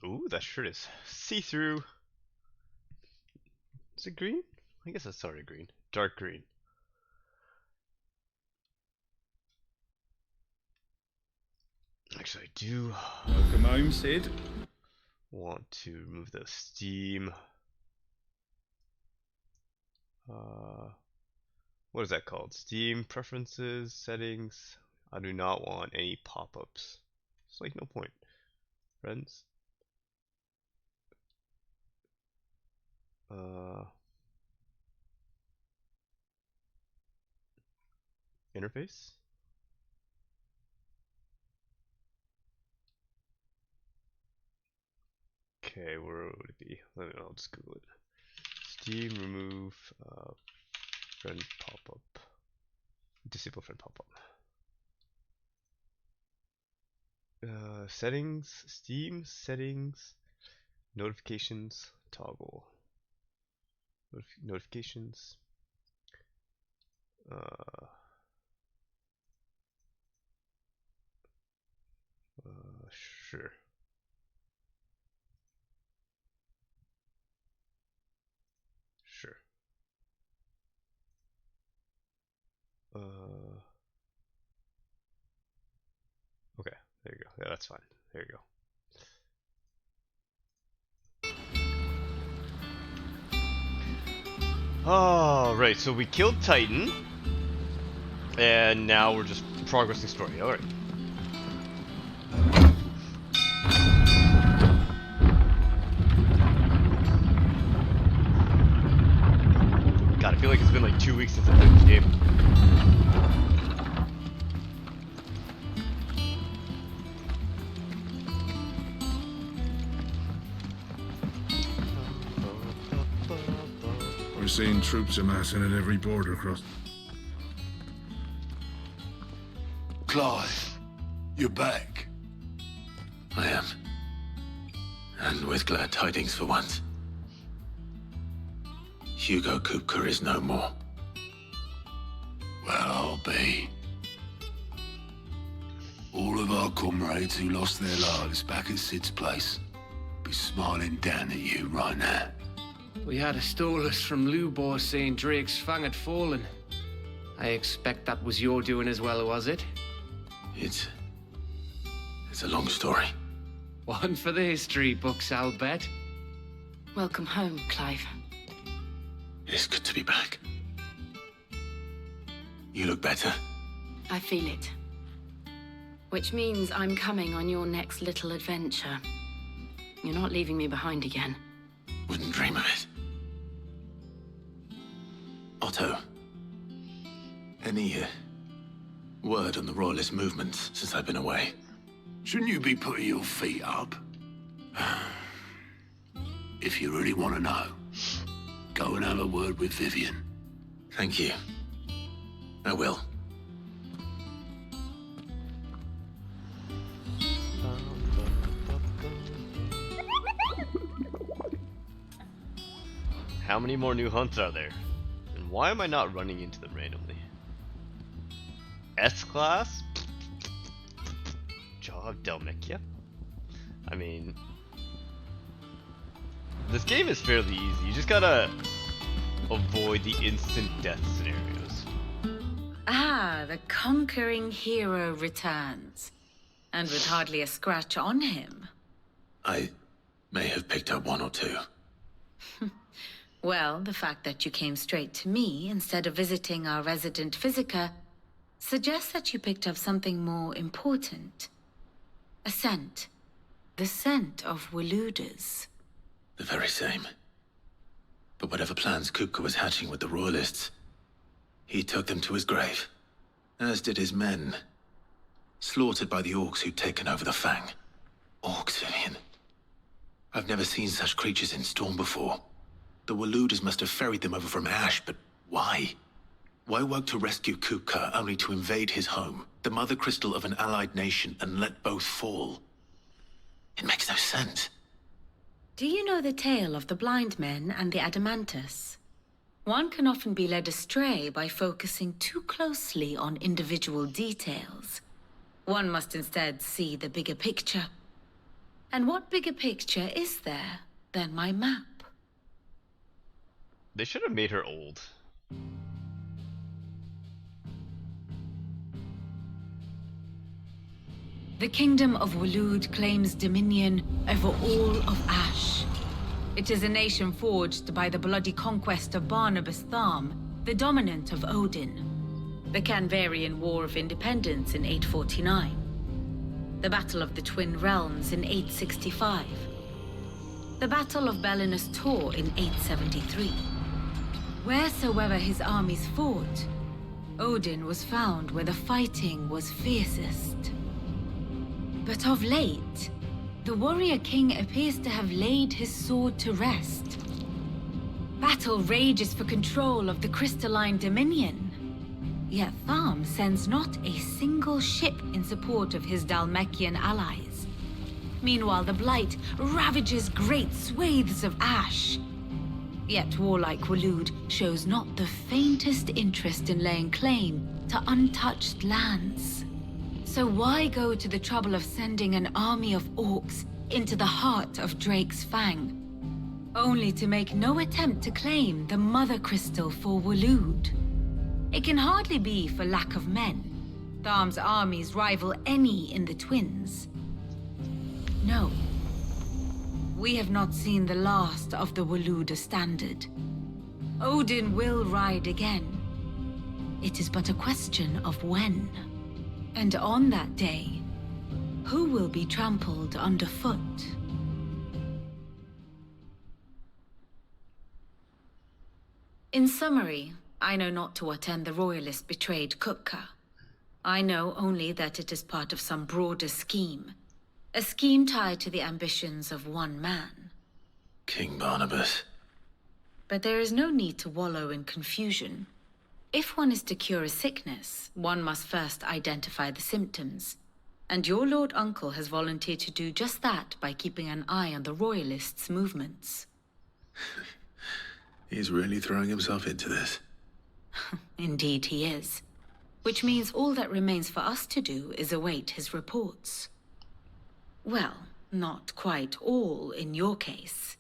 Ooh, that shirt is see-through. Is it green? I guess that's already green. Dark green. Actually, I do Welcome home, Sid. want to remove the Steam. What is that called? Steam preferences, settings. I do not want any pop-ups. It's like no point. Friends. Interface. Okay, where would it be? I'll just Google it. Steam remove friend pop-up. Disable friend pop-up. Settings, Steam settings, notifications, toggle. Notifications. Sure. Sure. Okay, there you go. Yeah, that's fine. There you go. Alright, so we killed Titan. And now we're just progressing story. Alright. God, I feel like it's been like 2 weeks since I played this game. We're seeing troops amassing at every border cross. Clive, you're back. I am. And with glad tidings for once. Hugo Kupka is no more. Well, I'll be. All of our comrades who lost their lives back at Sid's place be smiling down at you right now. We had a stolus from Lubor saying Drake's fang had fallen. I expect that was your doing as well, was it? It's a long story. One for the history books, I'll bet. Welcome home, Clive. It's good to be back. You look better. I feel it. Which means I'm coming on your next little adventure. You're not leaving me behind again. Wouldn't dream of it. Otto. Any word on the Royalist movements since I've been away? Shouldn't you be putting your feet up? If you really want to know, go and have a word with Vivian. Thank you. I will. How many more new hunts are there? And why am I not running into them randomly? S-Class? Jaw of Delmechia? I mean... This game is fairly easy. You just gotta avoid the instant death scenarios. Ah, the conquering hero returns. And with hardly a scratch on him. I may have picked up one or two. Well, the fact that you came straight to me instead of visiting our resident physiker suggests that you picked up something more important. A scent. The scent of Waludas. The very same. But whatever plans Kupka was hatching with the Royalists, he took them to his grave. As did his men. Slaughtered by the orcs who'd taken over the Fang. Orcs, Vivian. I've never seen such creatures in Storm before. The Waludas must have ferried them over from Ash, but why? Why work to rescue Kupka only to invade his home, the mother crystal of an allied nation, and let both fall? It makes no sense. Do you know the tale of the blind men and the Adamantus? One can often be led astray by focusing too closely on individual details. One must instead see the bigger picture. And what bigger picture is there than my map? They should have made her old. The kingdom of Waloed claims dominion over all of Ash. It is a nation forged by the bloody conquest of Barnabas Tharm, the dominant of Odin. The Canvarian War of Independence in 849. The Battle of the Twin Realms in 865. The Battle of Belinus Tor in 873. Wheresoever his armies fought, Odin was found where the fighting was fiercest. But of late, the warrior king appears to have laid his sword to rest. Battle rages for control of the crystalline dominion. Yet Tharm sends not a single ship in support of his Dhalmekian allies. Meanwhile, the Blight ravages great swathes of Ash. Yet warlike Waloed shows not the faintest interest in laying claim to untouched lands. So why go to the trouble of sending an army of orcs into the heart of Drake's Fang, only to make no attempt to claim the Mother Crystal for Waloed? It can hardly be for lack of men. Tharm's armies rival any in the Twins. No. We have not seen the last of the Waloed standard. Odin will ride again. It is but a question of when. And on that day, who will be trampled underfoot? In summary, I know not to what end the Royalists betrayed Kupka. I know only that it is part of some broader scheme. A scheme tied to the ambitions of one man. King Barnabas. But there is no need to wallow in confusion. If one is to cure a sickness, one must first identify the symptoms. And your Lord Uncle has volunteered to do just that by keeping an eye on the Royalists' movements. He's really throwing himself into this. Indeed he is. Which means all that remains for us to do is await his reports. Well, not quite all in your case.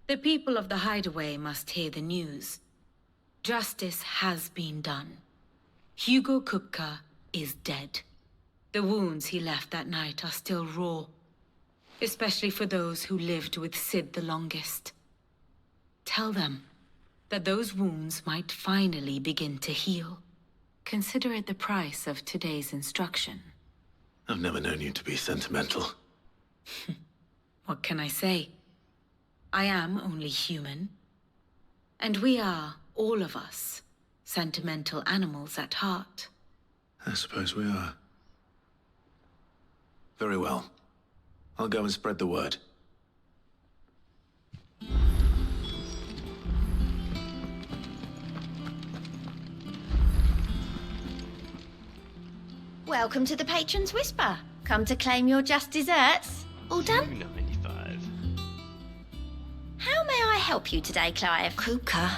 The people of the Hideaway must hear the news. Justice has been done. Hugo Kupka is dead. The wounds he left that night are still raw. Especially for those who lived with Sid the longest. Tell them that those wounds might finally begin to heal. Consider it the price of today's instruction. I've never known you to be sentimental. What can I say? I am only human. And we are, all of us, sentimental animals at heart. I suppose we are. Very well. I'll go and spread the word. Welcome to the Patron's Whisper. Come to claim your just desserts. All done? 295. How may I help you today, Clive? Kupka.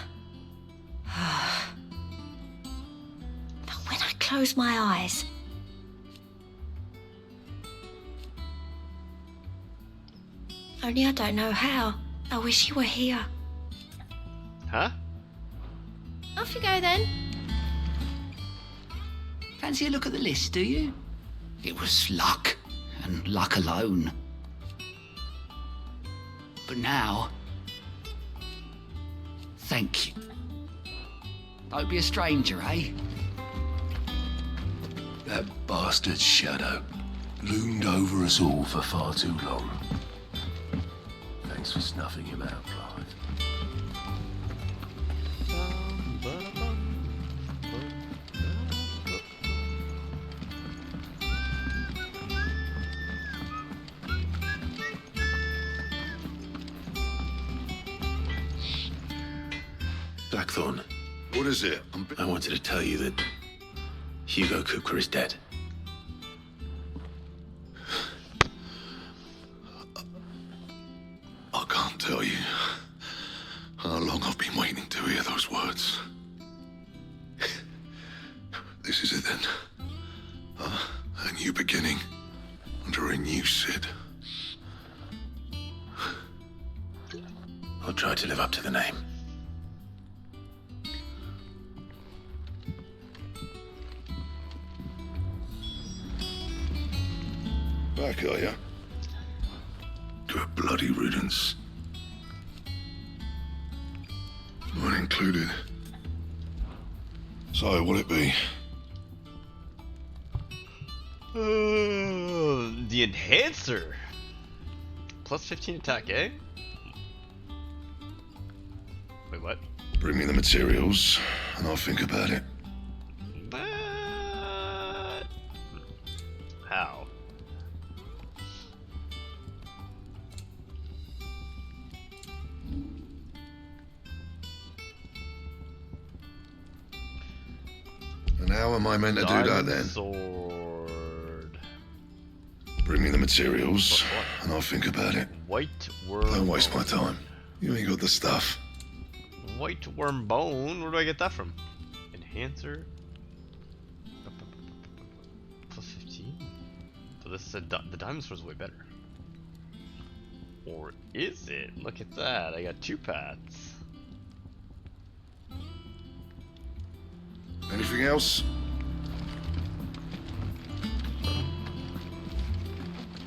But when I close my eyes... Only I don't know how. I wish you were here. Huh? Off you go then. Fancy a look at the list, do you? It was luck, and luck alone. But now... thank you. Don't be a stranger, eh? That bastard shadow loomed over us all for far too long. Thanks for snuffing him out, Clive. Blackthorn, What is it? I wanted to tell you that Hugo Kupka is dead. I can't tell you how long I've been waiting to hear those words. This is it then. A new beginning under a new Sid. I'll try to live up to the name. Back, are ya? Good bloody riddance. Mine included. So, what'll it be? The enhancer. Plus 15 attack, eh? Wait, what? Bring me the materials, and I'll think about it. But... How? And how am I meant to do that Diamond then? Sword. Bring me the materials, and I'll think about it. White worm. Don't waste my bone. time. You ain't got the stuff. White worm bone? Where do I get that from? Enhancer? Plus 15? So this is the diamond sword's way better. Or is it? Look at that, I got 2 paths. Anything else?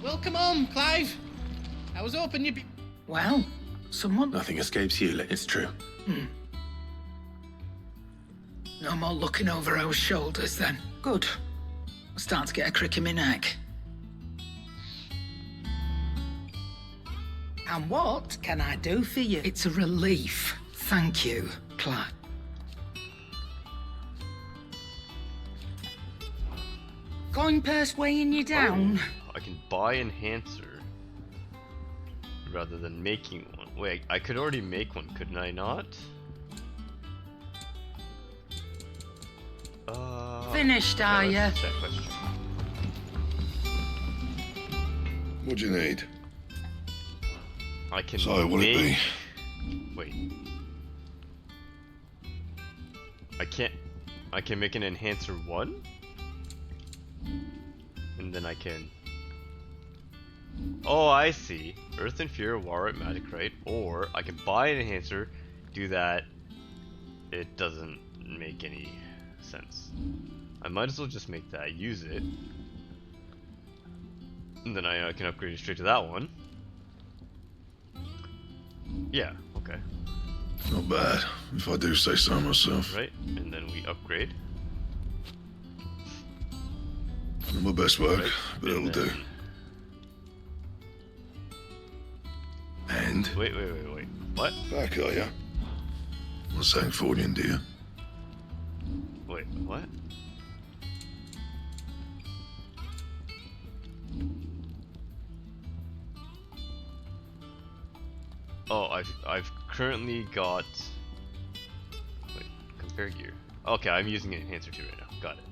Welcome home, Clive. I was hoping you'd be... Well, someone... Nothing escapes you, it's true. No more looking over our shoulders, then. Good. I'm starting to get a crick in my neck. And what can I do for you? It's a relief. Thank you, Clive. Coin purse weighing you down? Oh, I can buy enhancer rather than making one. Wait, I could already make one, couldn't I not? Finished, are ya? Let's check, let's check. What do you need? I can So, what'll it make... be? Wait. I can make an enhancer 1? And then I can... Oh, I see. Earth and Fear, Warwick, Magic, right? Or I can buy an enhancer, do that. It doesn't make any sense. I might as well just make that, use it. And then I can upgrade it straight to that one. Yeah, okay. Not bad, if I do say so myself. Right, and then we upgrade. Not my best work, Right, but and it'll do. then- And? Wait. What? Back, are ya? Not saying Fordian, do you? Wait, what? Oh, I've currently got... Wait, compare gear. Okay, I'm using an enhancer 2 right now. Got it.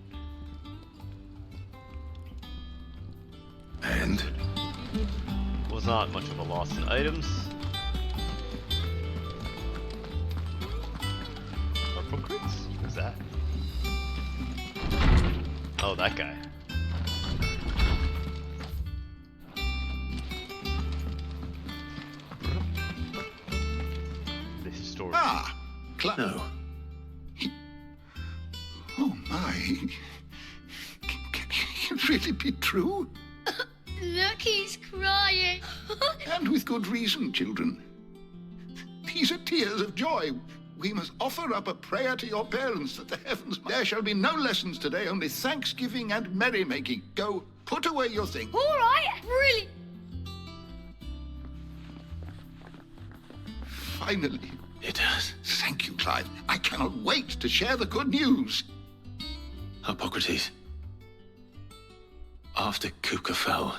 And? Was not much of a loss in items. Purple crits? Who's that? Oh, that guy. The historian. Ah! No. Oh my. Can it really be true? Look, he's crying. And with good reason, children. These are tears of joy. We must offer up a prayer to your parents that the heavens... There shall be no lessons today, only thanksgiving and merrymaking. Go, put away your things. All right, really. Finally. It does. Thank you, Clive. I cannot wait to share the good news. Hippocrates. After Kuka fell,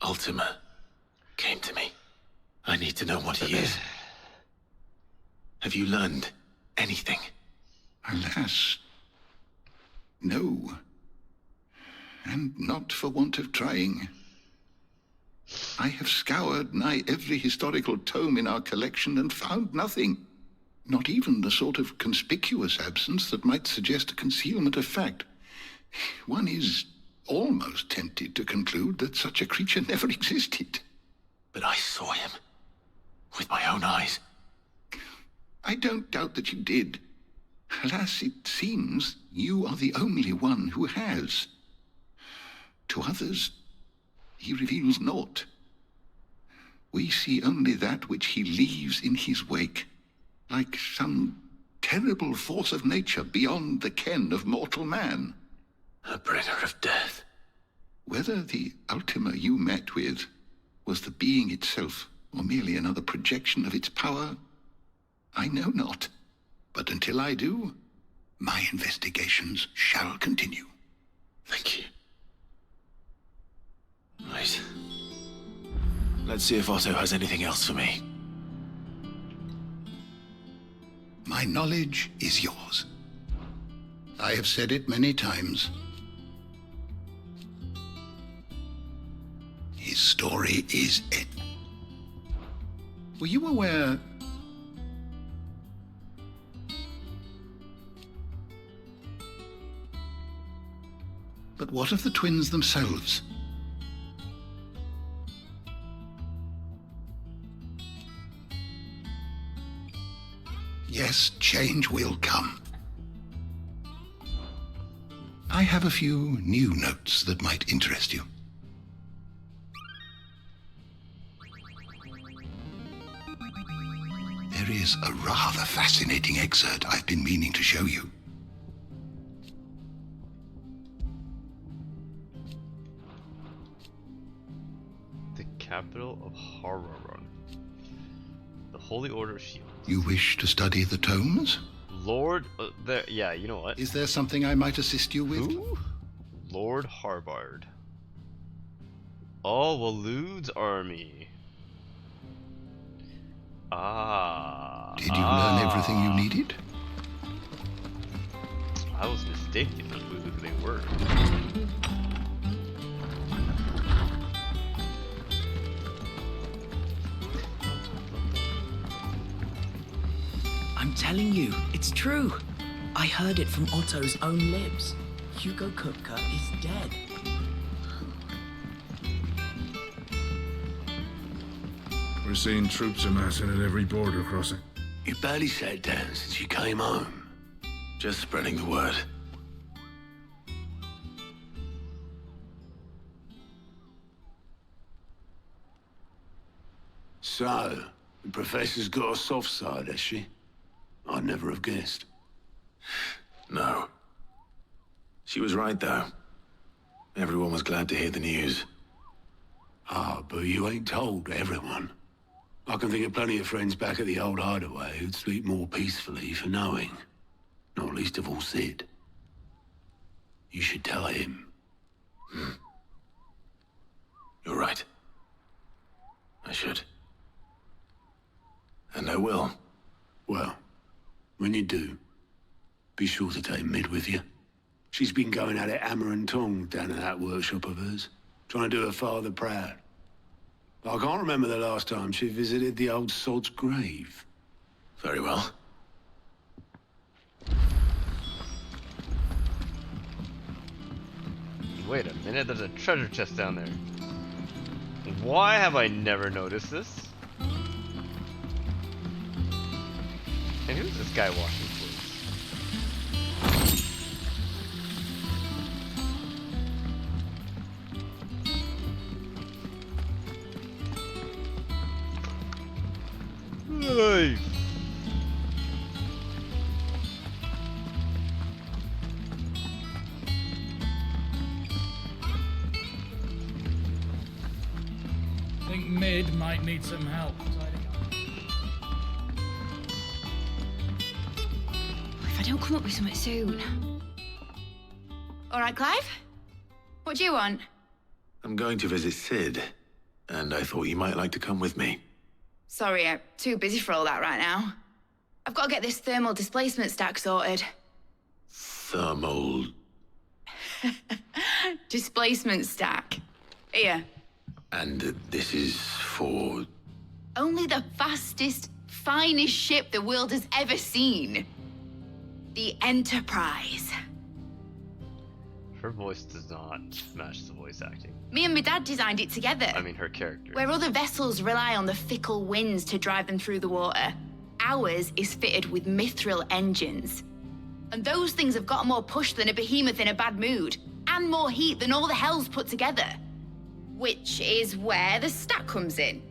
Ultima came to me. I need to know what he is. Have you learned anything? Alas, no. And not for want of trying. I have scoured nigh every historical tome in our collection and found nothing. Not even the sort of conspicuous absence that might suggest a concealment of fact. One is almost tempted to conclude that such a creature never existed. But I saw him. With my own eyes. I don't doubt that you did. Alas, it seems you are the only one who has. To others, he reveals naught. We see only that which he leaves in his wake, like some terrible force of nature beyond the ken of mortal man. A bringer of death. Whether the Ultima you met with was the being itself, or merely another projection of its power, I know not. But until I do, my investigations shall continue. Thank you. Right. Let's see if Otto has anything else for me. My knowledge is yours. I have said it many times. His story is it. Were you aware... But what of the twins themselves? Yes, change will come. I have a few new notes that might interest you. There is a rather fascinating excerpt I've been meaning to show you. The capital of Hararon. The Holy Order of Shield. You wish to study the tomes? Lord, yeah, you know what? Is there something I might assist you with? Who? Lord Harbard. Oh, Waloed's army. Ah. Did you learn everything you needed? I was mistaken on who they were. I'm telling you, it's true. I heard it from Otto's own lips. Hugo Kupka is dead. We're seeing troops amassing at every border crossing. You barely sat down since you came home. Just spreading the word. So, the Professor's got a soft side, has she? I'd never have guessed. No. She was right, though. Everyone was glad to hear the news. Ah, but you ain't told everyone. I can think of plenty of friends back at the old hideaway who'd sleep more peacefully for knowing. Not least of all Sid. You should tell him. You're right. I should. And I will. Well, when you do, be sure to take Mid with you. She's been going at it hammer and tongs down in that workshop of hers, trying to do her father proud. I can't remember the last time she visited the old sod's grave. Very well. Wait a minute, there's a treasure chest down there. Why have I never noticed this? And who's this guy washing clothes? Hey. I think Mid might need some help. If I don't come up with something soon. All right, Clive? What do you want? I'm going to visit Sid, and I thought you might like to come with me. Sorry, I'm too busy for all that right now. I've got to get this thermal displacement stack sorted. Thermal... Displacement stack. Here. And this is for... Only the fastest, finest ship the world has ever seen. The Enterprise. Her voice does not match the voice acting. Me and my dad designed it together. I mean, her character. Where other vessels rely on the fickle winds to drive them through the water, ours is fitted with mithril engines. And those things have got more push than a behemoth in a bad mood, and more heat than all the hells put together. Which is where the stack comes in.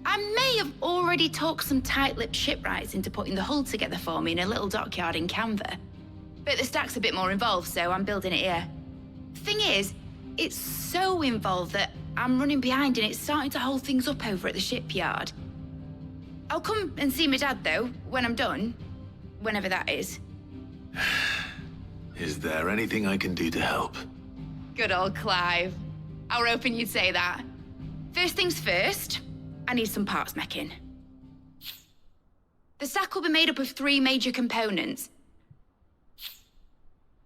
I may have already talked some tight-lipped shipwrights into putting the hull together for me in a little dockyard in Canva. But the stack's a bit more involved, so I'm building it here. Thing is, it's so involved that I'm running behind and it's starting to hold things up over at the shipyard. I'll come and see my dad, though, when I'm done. Whenever that is. Is there anything I can do to help? Good old Clive. I were hoping you'd say that. First things first, I need some parts meching. The stack will be made up of 3 major components.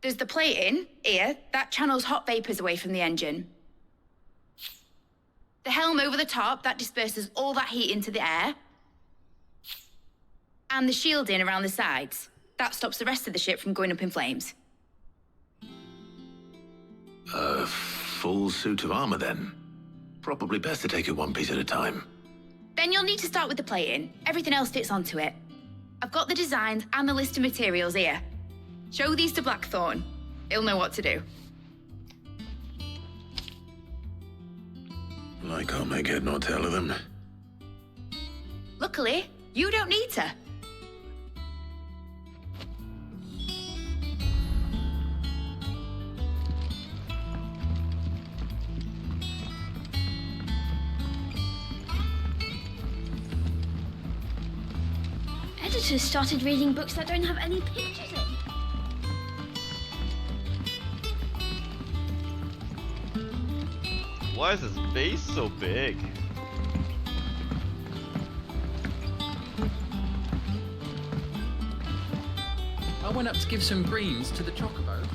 There's the plating, here, that channels hot vapors away from the engine. The helm over the top, that disperses all that heat into the air. And the shielding around the sides. That stops the rest of the ship from going up in flames. A full suit of armor, then? Probably best to take it one piece at a time. Then you'll need to start with the plating. Everything else fits onto it. I've got the designs and the list of materials here. Show these to Blackthorn. He'll know what to do. I can't make head nor tail of them. Luckily, you don't need to. Editors started reading books that don't have any pictures in. Why is his face so big? I went up to give some greens to the chocobo.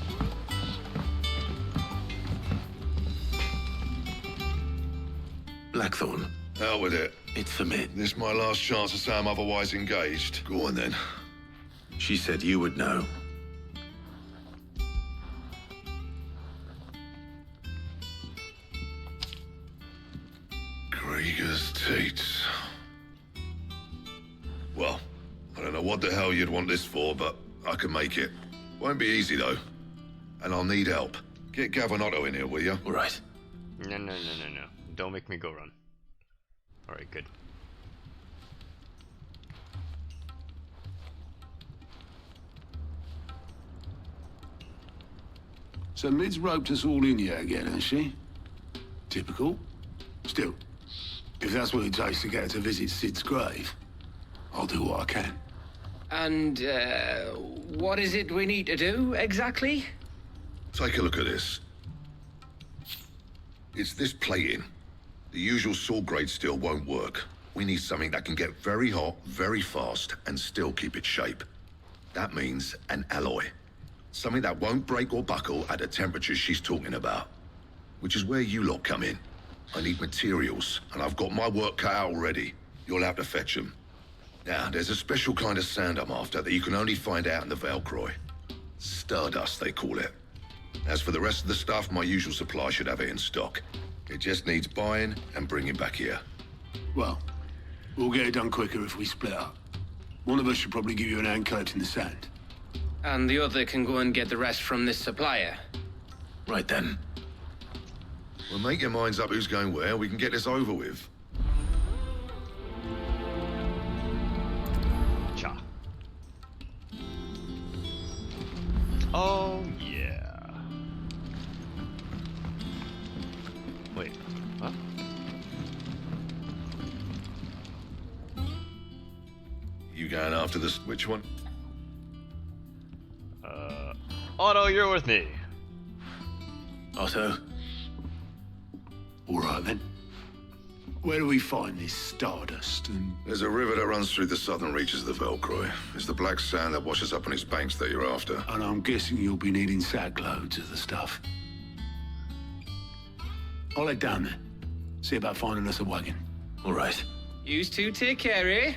Blackthorn. Hell with it. It's for me. This my last chance to say I'm otherwise engaged. Go on then. She said you would know. Krieger's teats. Well, I don't know what the hell you'd want this for, but I can make it. Won't be easy though. And I'll need help. Get Gavin Otto in here, will you? All right. No. Don't make me go run. Alright, good. So Mid's roped us all in here again, hasn't she? Typical. Still, if that's what it takes to get her to visit Sid's grave, I'll do what I can. And, what is it we need to do, exactly? Take a look at this. It's this plating. The usual sword grade steel won't work. We need something that can get very hot, very fast, and still keep its shape. That means an alloy. Something that won't break or buckle at the temperatures she's talking about. Which is where you lot come in. I need materials, and I've got my work cut out already. You'll have to fetch them. Now, there's a special kind of sand I'm after that you can only find out in the Valcroy. Stardust, they call it. As for the rest of the stuff, my usual supply should have it in stock. It just needs buying and bringing back here. Well, we'll get it done quicker if we split up. One of us should probably give you an hand collecting the sand. And the other can go and get the rest from this supplier. Right then. Well, make your minds up who's going where. We can get this over with. Cha. Oh, yeah. Wait, what? You going after this? Which one? Otto, you're with me. Otto? All right, then. Where do we find this stardust and... There's a river that runs through the southern reaches of the Valcroy. It's the black sand that washes up on its banks that you're after. And I'm guessing you'll be needing sack loads of the stuff. I'll head down there. See about finding us a wagon. All right. Yous two take care, eh?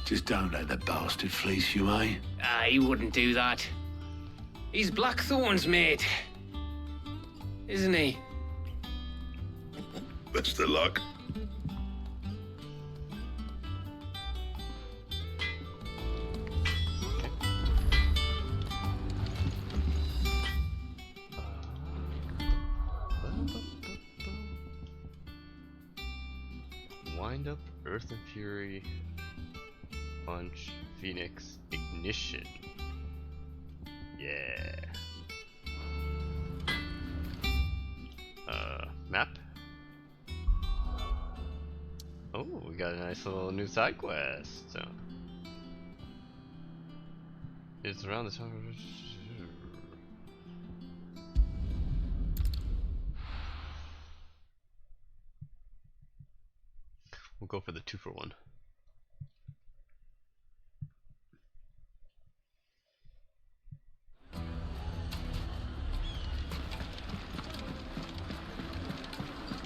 Just don't let the bastard fleece you, eh? He wouldn't do that. He's Blackthorn's mate. isn't he? Best of luck. Wind up, Earth and Fury, Punch, Phoenix, Ignition. Yeah. Map. Oh, we got a nice little new side quest. So, it's around the time. We'll go for the 2-for-1.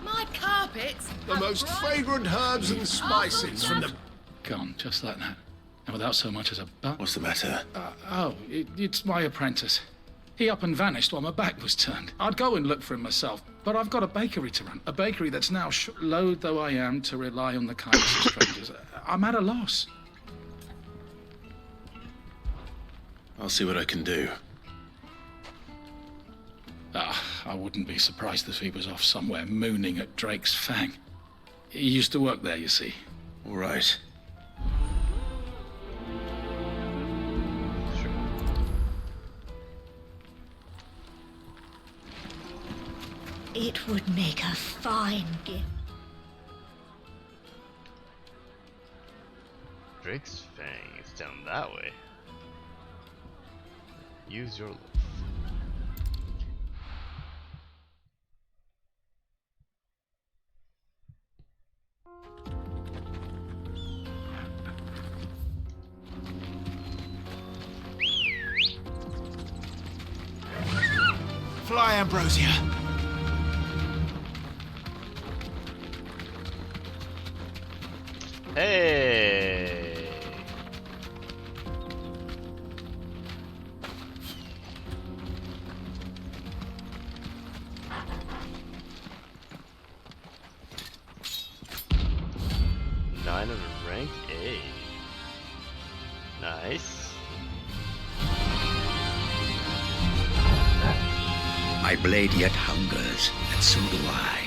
My carpets. The most fragrant herbs and spices from the... Gone, just like that. And without so much as a but. What's the matter? It's my apprentice. He up and vanished while my back was turned. I'd go and look for him myself, but I've got a bakery to run. A bakery that's now, loath though I am to rely on the kindness of strangers. I'm at a loss. I'll see what I can do. I wouldn't be surprised if he was off somewhere mooning at Drake's Fang. He used to work there, you see. All right. It would make a fine gift. Drake's Fang is down that way. Use your loaf. Fly, Ambrosia. Hey! Nine of rank A. Nice. My blade yet hungers, and so do I.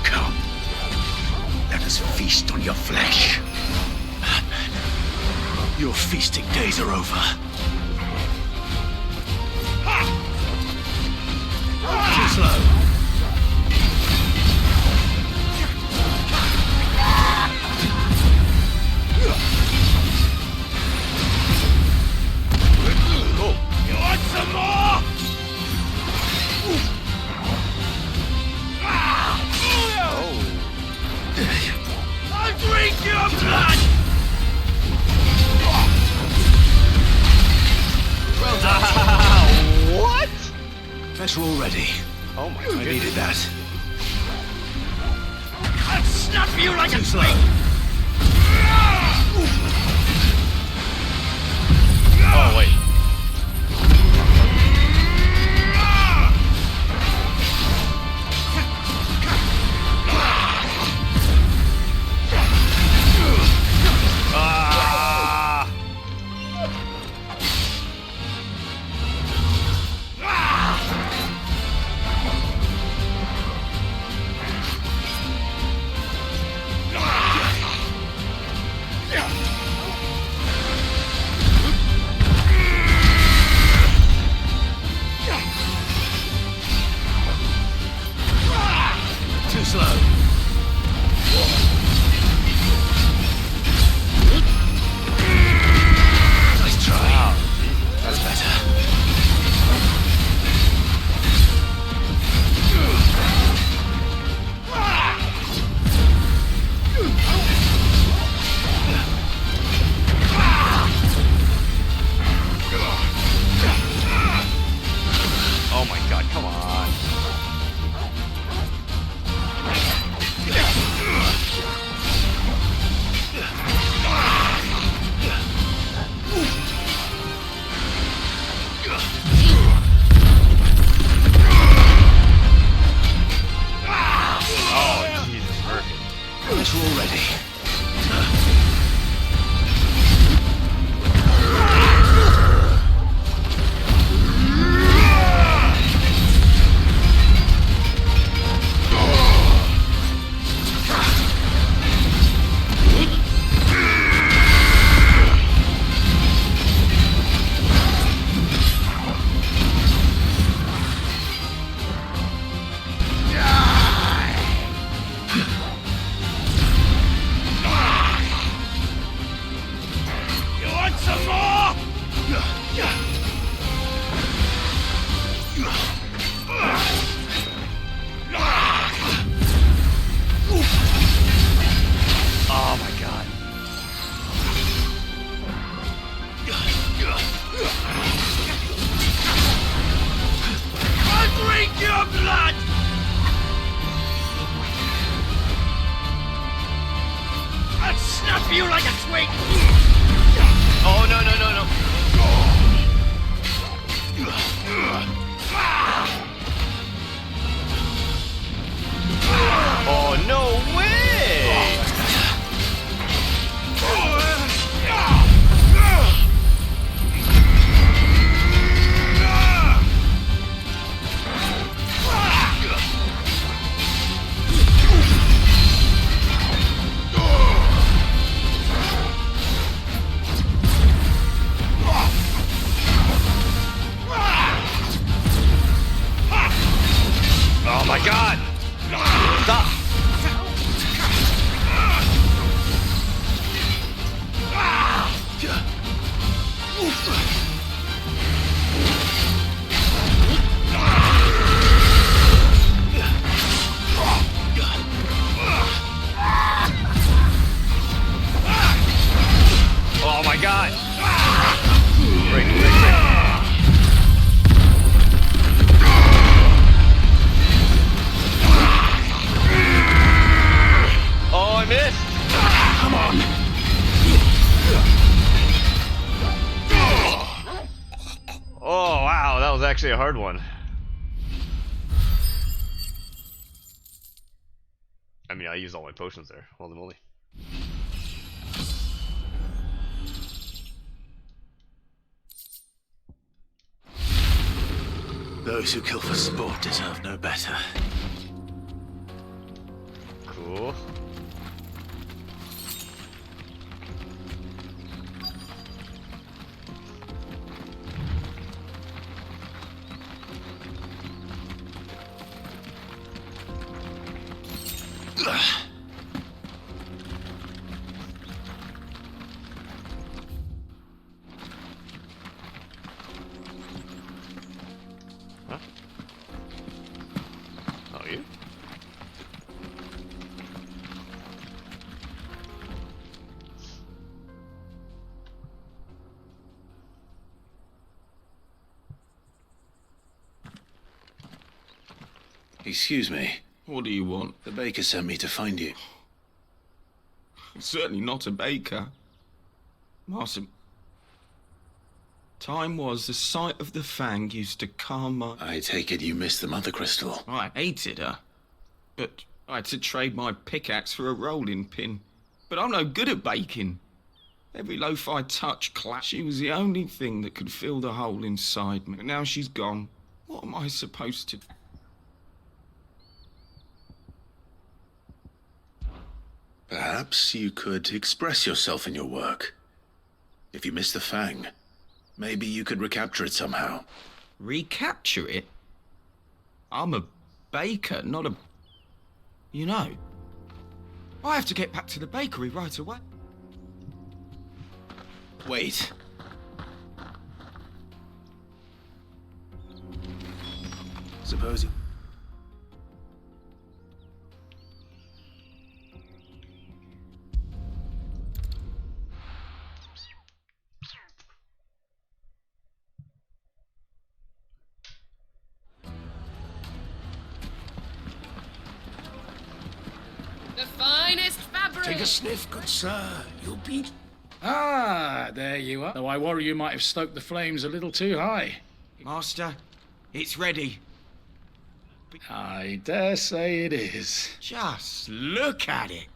Come, let us feast on your flesh. Your feasting days are over. Too slow. You want some more? I'll drink your blood! Well done. What? Better already. Oh my I goodness. needed that. I'll snap you like Too a slow. Oh wait. Guess we're all ready. Actually a hard one. I mean, I used all my potions there. Holy moly. Those who kill for sport deserve no better. Cool. Excuse me. What do you want? The baker sent me to find you. Certainly not a baker. Master... Time was the sight of the fang used to calm my... I take it you missed the mother crystal. I hated her. But I had to trade my pickaxe for a rolling pin. But I'm no good at baking. Every loaf I touched clapped. She was the only thing that could fill the hole inside me. But now she's gone. What am I supposed to do? Perhaps you could express yourself in your work. If you miss the fang, maybe you could recapture it somehow. Recapture it? I'm a baker, not a... You know, I have to get back to the bakery right away. Wait. Suppose you... The finest fabric! Take a sniff, good sir. You'll be... Ah, there you are. Though I worry you might have stoked the flames a little too high. Master, it's ready. I dare say it is. Just look at it.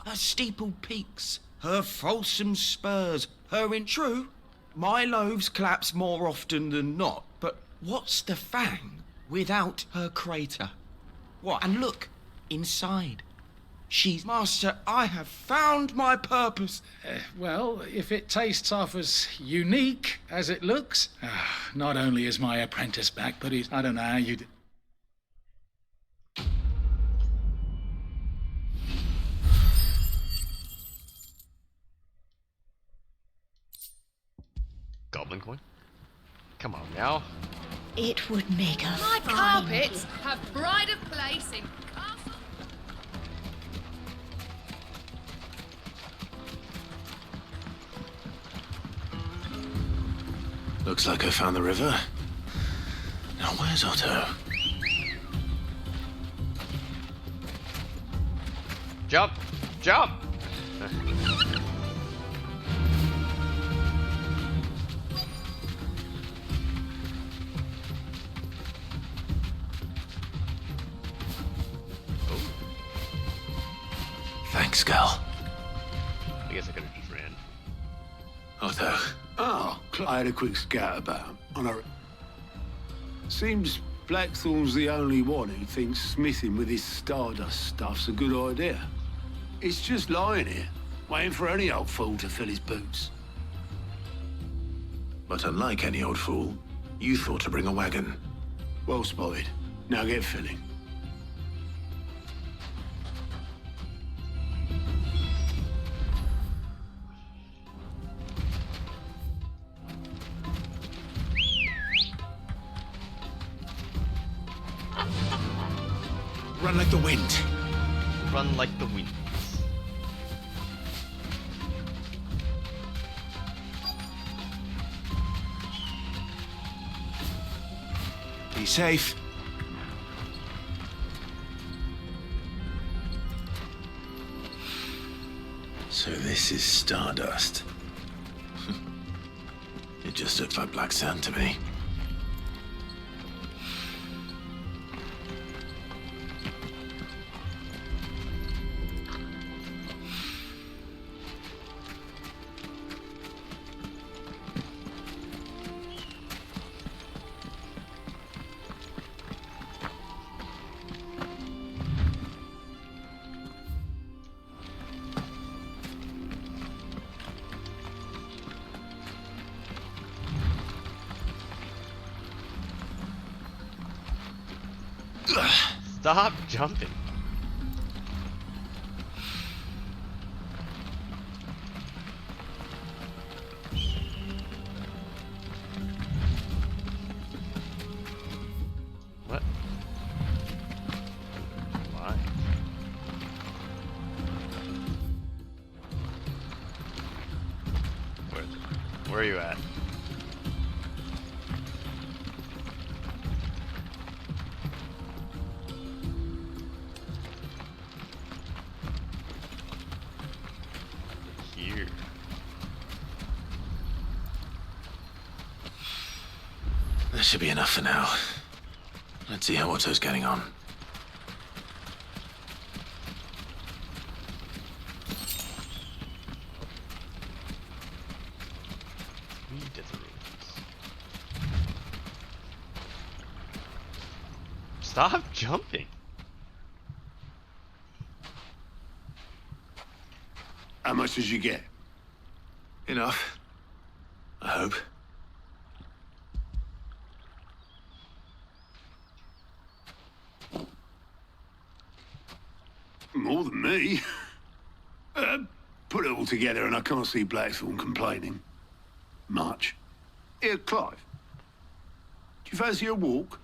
Her steepled peaks, her fulsome spurs, her true, my loaves collapse more often than not, but what's the fang without her crater? What? And look, inside. She's... Master, I have found my purpose. Well, if it tastes half as unique as it looks, not only is my apprentice back, but he's... I don't know how you'd... Goblin coin? Come on now. It would make a My fine carpets have pride of place in castle. Looks like I found the river. Now where's Otto? Jump! Jump! Thanks, Gal. I guess I could have just ran. Otto. Oh, I had a quick scout about on her. Seems Blackthorn's the only one who thinks smithing with his stardust stuff's a good idea. It's just lying here, waiting for any old fool to fill his boots. But unlike any old fool, you thought to bring a wagon. Well spotted. Now get filling. Run like the wind. Run like the wind. Be safe. So this is stardust. It just looks like black sand to me. Stop jumping. What? Why? Where are you at? Here. That should be enough for now. Let's see how Otto's getting on. Stop jumping. How much did you get? Enough. I hope. More than me. Put it all together and I can't see Blackthorn complaining. Much. Here, Clive. Do you fancy a walk?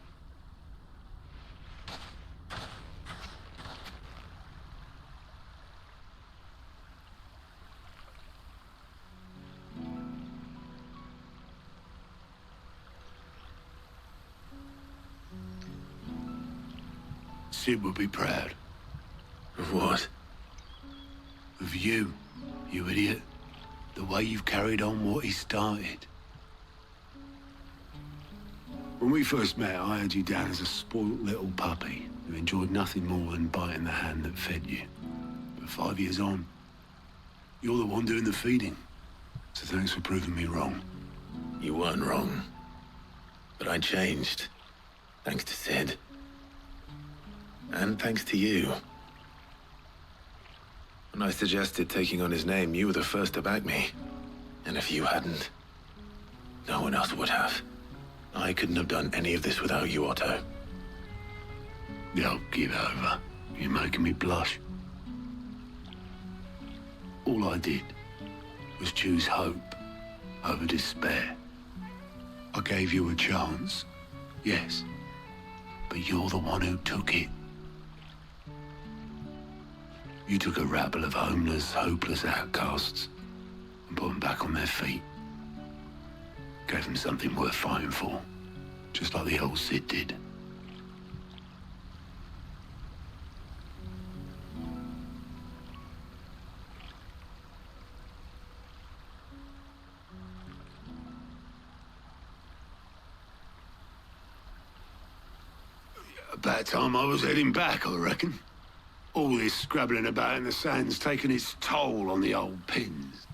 Sid would be proud. Of what? Of you, you idiot. The way you've carried on what he started. When we first met, I had you down as a spoilt little puppy who enjoyed nothing more than biting the hand that fed you. But 5 years on. You're the one doing the feeding. So thanks for proving me wrong. You weren't wrong. But I changed. Thanks to Sid. And thanks to you. When I suggested taking on his name, you were the first to back me. And if you hadn't, no one else would have. I couldn't have done any of this without you, Otto. Don't give over. You're making me blush. All I did was choose hope over despair. I gave you a chance, yes, but you're the one who took it. You took a rabble of homeless, hopeless outcasts and put them back on their feet. Gave them something worth fighting for, just like the old Sid did. About time I was heading back, I reckon. All this scrabbling about in the sand's taken its toll on the old pins.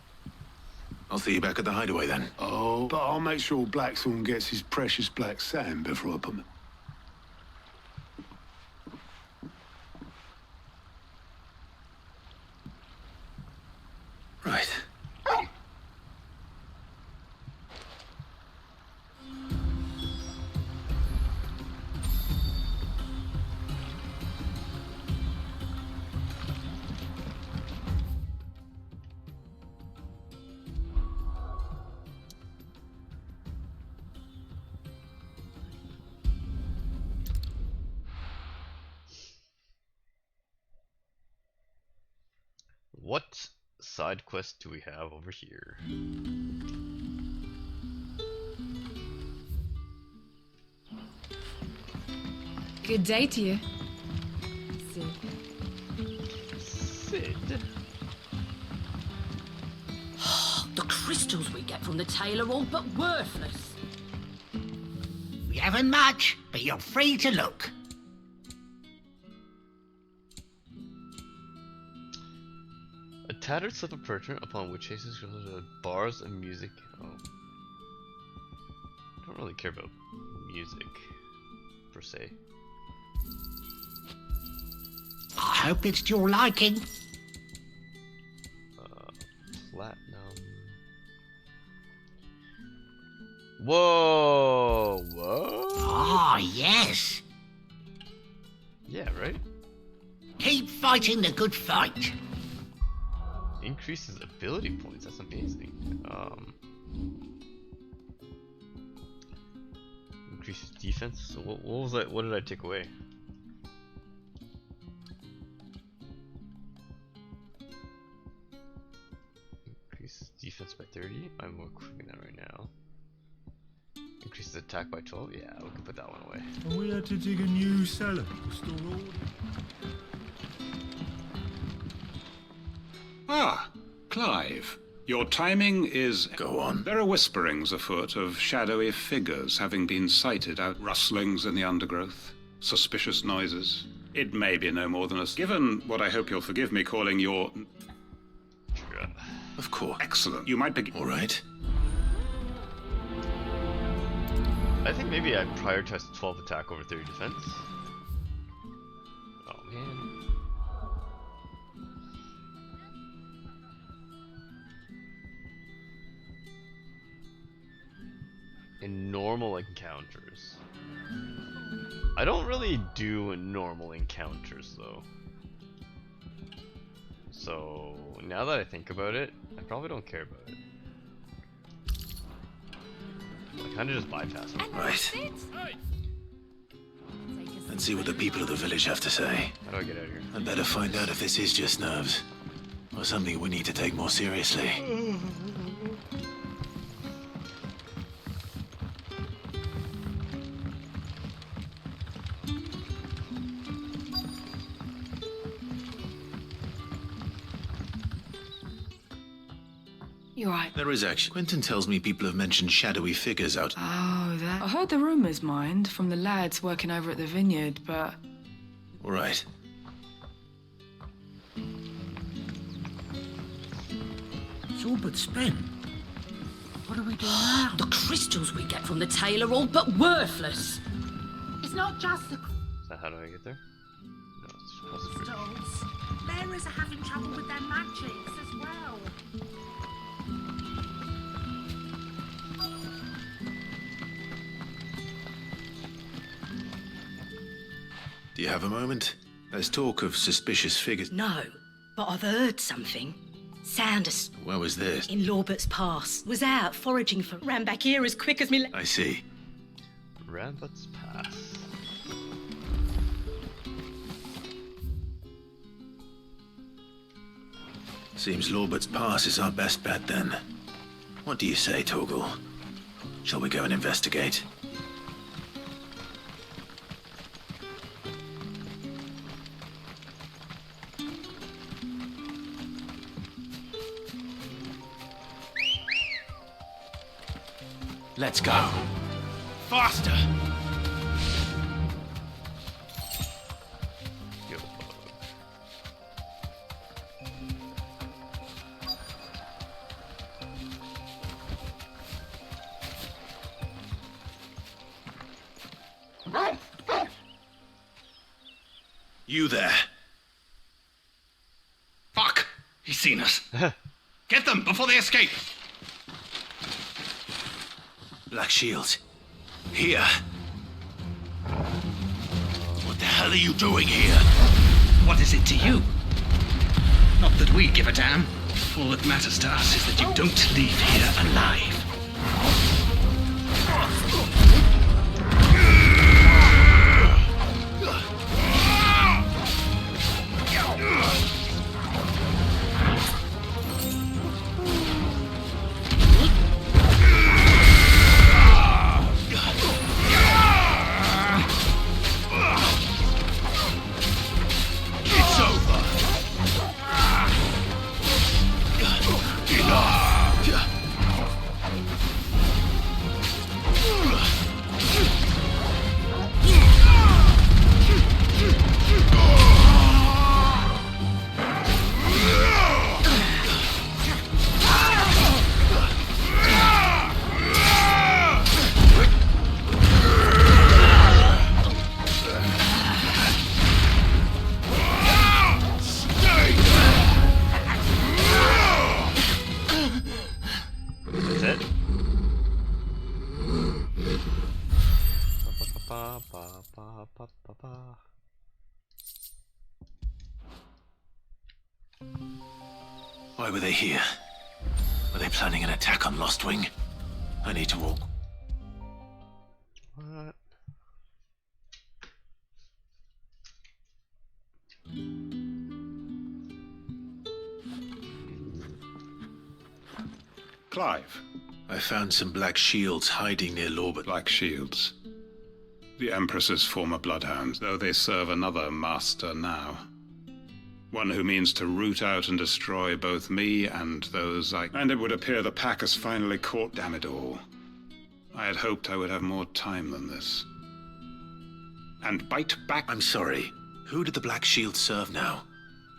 I'll see you back at the hideaway then. Oh, but I'll make sure Blackthorn gets his precious black sand before I put me... Right. What side quest do we have over here? Good day to you. Sid? The crystals we get from the tail are all but worthless. We haven't much, but you're free to look. A tattered slip of parchment upon which faces bars and music. Oh. I don't really care about music, per se. I hope it's to your liking. Platinum. Whoa! Whoa! Ah, yes. Yeah, right? Keep fighting the good fight. Increases ability points, that's amazing. Increases defense. So what was that? What did I take away? Increases defense by 30. I'm more equipping that right now. Increases attack by 12. Yeah, we can put that one away. And we had to dig a new cellar to store all. Ah, Clive. Your timing is... Go on. There are whisperings afoot of shadowy figures having been sighted out, rustlings in the undergrowth, suspicious noises. It may be no more than a... Given what I hope you'll forgive me calling your... Of course. Excellent. You might begin... All right. I think maybe I prioritized 12 attack over 30 defense. Oh man. In normal encounters. I don't really do normal encounters though. So now that I think about it, I probably don't care about it. I kinda just bypass it. Right. Let's see what the people of the village have to say. How do I get out of here? I'd better find out if this is just nerves, or something we need to take more seriously. You're right. There is action. Quentin tells me people have mentioned shadowy figures out. Oh, that... I heard the rumours, mind, from the lads working over at the vineyard, but... All right. It's all but spent. What do we do now? The crystals we get from the tail are all but worthless. It's not just the So how do I get there? No, it's across the bridge. crystals. Bearers are having trouble with their magics as well. Do you have a moment? There's talk of suspicious figures. No, but I've heard something. Sanders. Where was this? In Lawbert's Pass. Was out foraging for. Ran back here as quick as me. I see. Rampart's Pass. Seems Lawbert's Pass is our best bet then. What do you say, Torgal? Shall we go and investigate? Let's go. Faster! You there. Fuck! He's seen us. Get them before they escape! Black Shields. Here. What the hell are you doing here? What is it to you? Not that we give a damn. All that matters to us is that you don't leave here alive. Why were they here? Were they planning an attack on Lost Wing? I need to walk. What? Clive. I found some black shields hiding near Lawbert. Black shields. The Empress's former bloodhounds, though they serve another master now. One who means to root out and destroy both me and those I... And it would appear the pack has finally caught... Damn it all. I had hoped I would have more time than this. And bite back... I'm sorry. Who did the Black Shield serve now?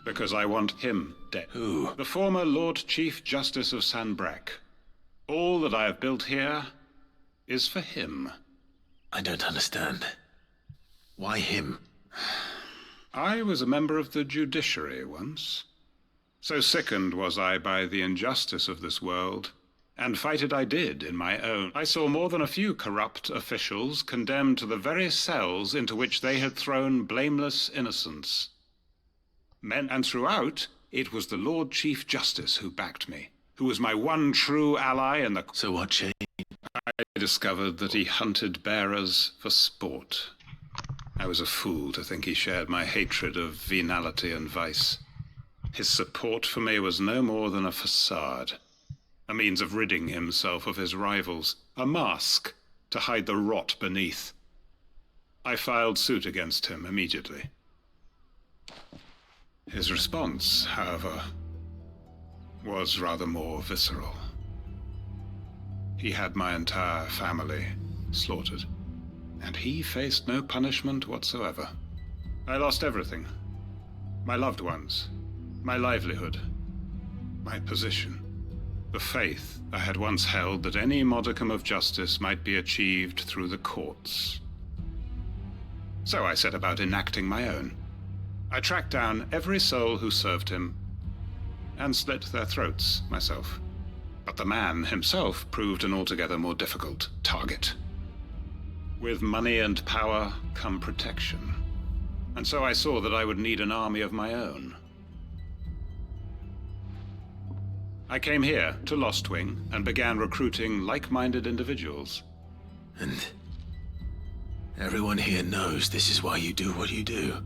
Because I want him dead. Who? The former Lord Chief Justice of Sanbreque. All that I have built here is for him. I don't understand. Why him? I was a member of the judiciary once. So sickened was I by the injustice of this world, and fight it I did in my own. I saw more than a few corrupt officials condemned to the very cells into which they had thrown blameless innocents. And throughout, it was the Lord Chief Justice who backed me, who was my one true ally in the... So what changed? I discovered that he hunted bearers for sport. I was a fool to think he shared my hatred of venality and vice. His support for me was no more than a facade, a means of ridding himself of his rivals, a mask to hide the rot beneath. I filed suit against him immediately. His response, however, was rather more visceral. He had my entire family slaughtered, and he faced no punishment whatsoever. I lost everything. My loved ones, my livelihood, my position. The faith I had once held that any modicum of justice might be achieved through the courts. So I set about enacting my own. I tracked down every soul who served him, and slit their throats myself. But the man himself proved an altogether more difficult target. With money and power come protection. And so I saw that I would need an army of my own. I came here to Lostwing and began recruiting like-minded individuals. And everyone here knows this is why you do what you do.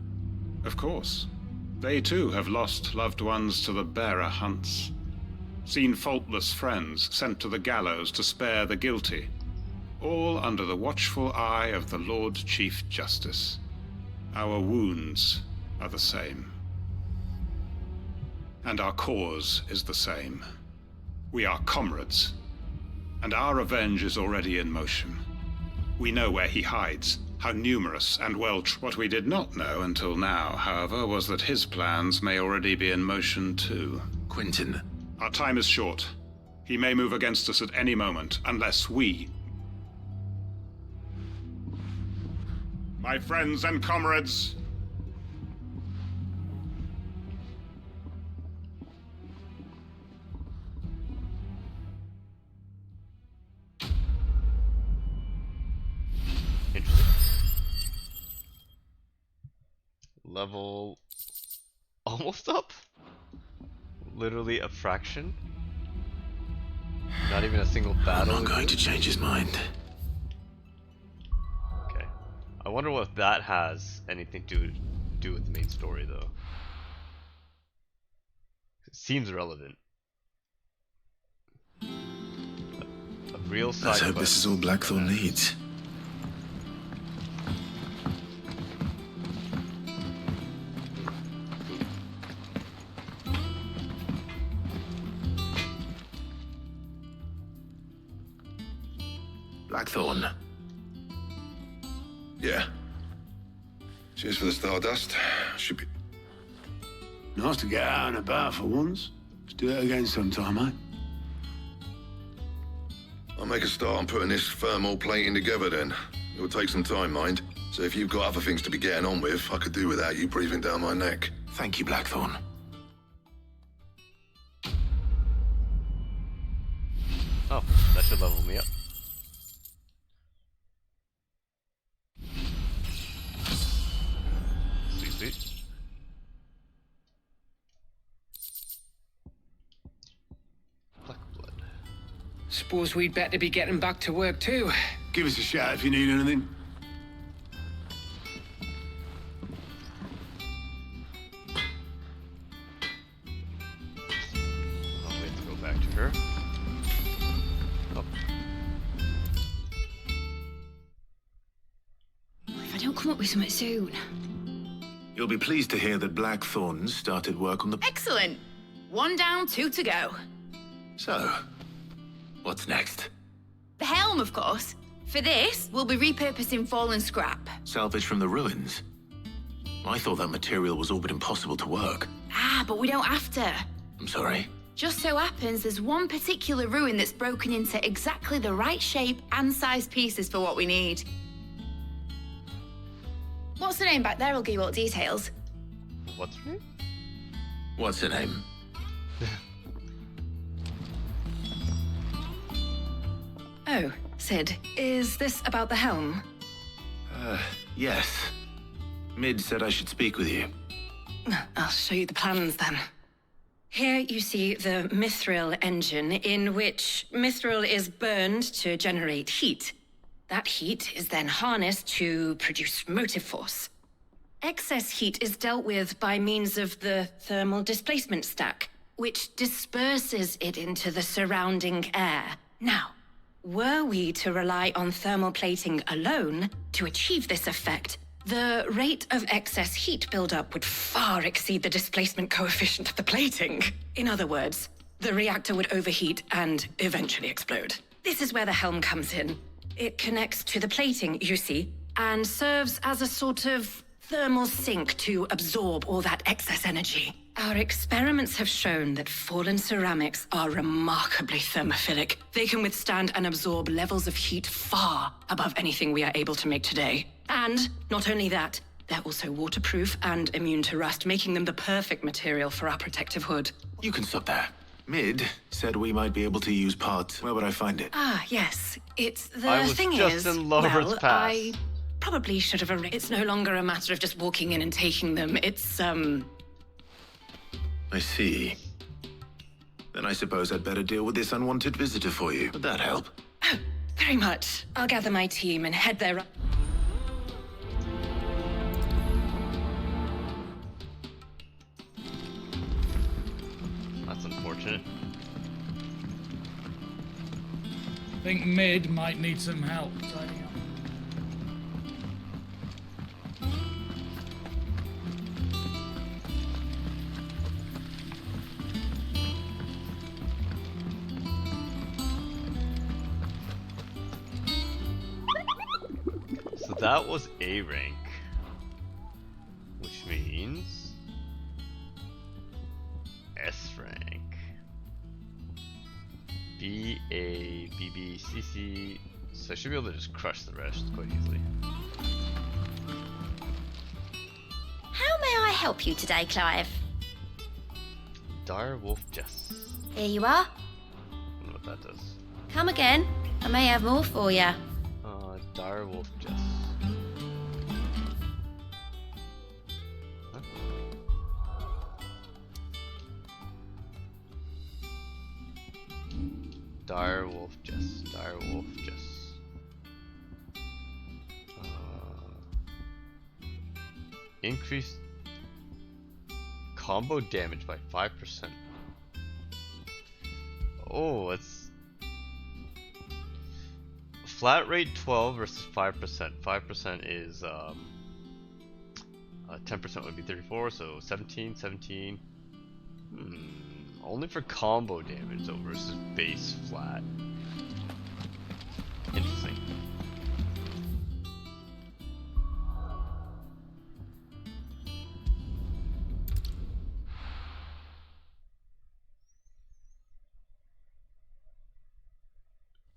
Of course. They too have lost loved ones to the bearer hunts. Seen faultless friends sent to the gallows to spare the guilty. All under the watchful eye of the Lord Chief Justice. Our wounds are the same. And our cause is the same. We are comrades. And our revenge is already in motion. We know where he hides, how numerous and what we did not know until now, however, was that his plans may already be in motion too. Quentin. Our time is short. He may move against us at any moment, unless we... My friends and comrades, level almost up? Literally a fraction? Not even a single battle? I'm not going to change his mind. Okay. I wonder what that has anything to do with the main story though. It seems relevant. A real side Let's hope quest. this is all Blackthorn needs. Blackthorn. Yeah. Cheers for the Stardust. Should be... Nice to get out and about for once. Let's do it again sometime, eh? I'll make a start on putting this thermal plating together then. It'll take some time, mind. So if you've got other things to be getting on with, I could do without you breathing down my neck. Thank you, Blackthorn. Oh, that should level me up. Sweet. Black blood. Suppose we'd better be getting back to work too. Give us a shout if you need anything. Oh, we have to go back to her. Oh. If I don't come up with something soon. You'll be pleased to hear that Blackthorn started work on the... Excellent. 1 down, 2 to go. So, what's next? The helm, of course. For this, we'll be repurposing fallen scrap. Salvage from the ruins? I thought that material was all but impossible to work. Ah, but we don't have to. I'm sorry. Just so happens there's one particular ruin that's broken into exactly the right shape and size pieces for what we need. What's the name back there? I'll give you all the details. What's her name? What's her name? Oh, Sid, is this about the helm? Yes. Mid said I should speak with you. I'll show you the plans then. Here you see the mithril engine, in which mithril is burned to generate heat. That heat is then harnessed to produce motive force. Excess heat is dealt with by means of the thermal displacement stack, which disperses it into the surrounding air. Now, were we to rely on thermal plating alone to achieve this effect, the rate of excess heat buildup would far exceed the displacement coefficient of the plating. In other words, the reactor would overheat and eventually explode. This is where the helm comes in. It connects to the plating, you see, and serves as a sort of thermal sink to absorb all that excess energy. Our experiments have shown that fallen ceramics are remarkably thermophilic. They can withstand and absorb levels of heat far above anything we are able to make today. And not only that, they're also waterproof and immune to rust, making them the perfect material for our protective hood. You can stop there. Mid said we might be able to use parts. Where would I find it? Ah, yes. It's the I was thing just is, in Lover's well, Pass. I probably should have arranged. It's no longer a matter of just walking in and taking them. It's, I see. Then I suppose I'd better deal with this unwanted visitor for you. Would that help? Oh, very much. I'll gather my team and head there. That's unfortunate. I think Mid might need some help tidying up. So that was A rank, which means S rank. B, A, B, B, C, C. So I should be able to just crush the rest quite easily. How may I help you today, Clive? Dire Wolf Jess. Here you are. I don't know what that does. Come again. I may have more for you. Dire Wolf Jess. Huh? Dire Wolf Jess. Dire Wolf Jess. Increase combo damage by 5%. Oh, it's flat rate 12 versus 5%. 5% is 10% would be 34, so 17, 17. Only for combo damage though versus base flat. Interesting.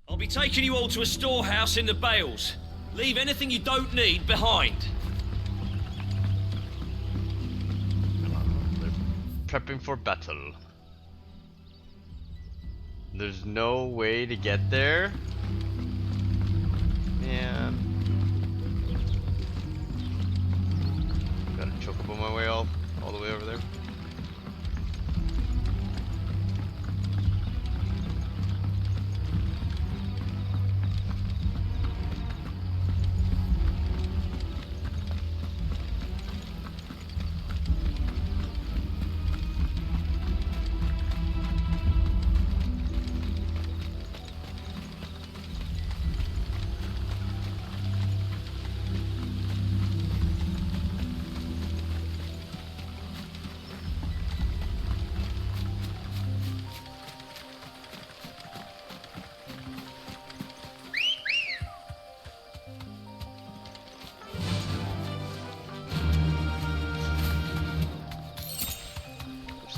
I'll be taking you all to a storehouse in the Bales. Leave anything you don't need behind. They're prepping for battle. There's no way to get there. Man. Gotta choke up on my way all the way over there.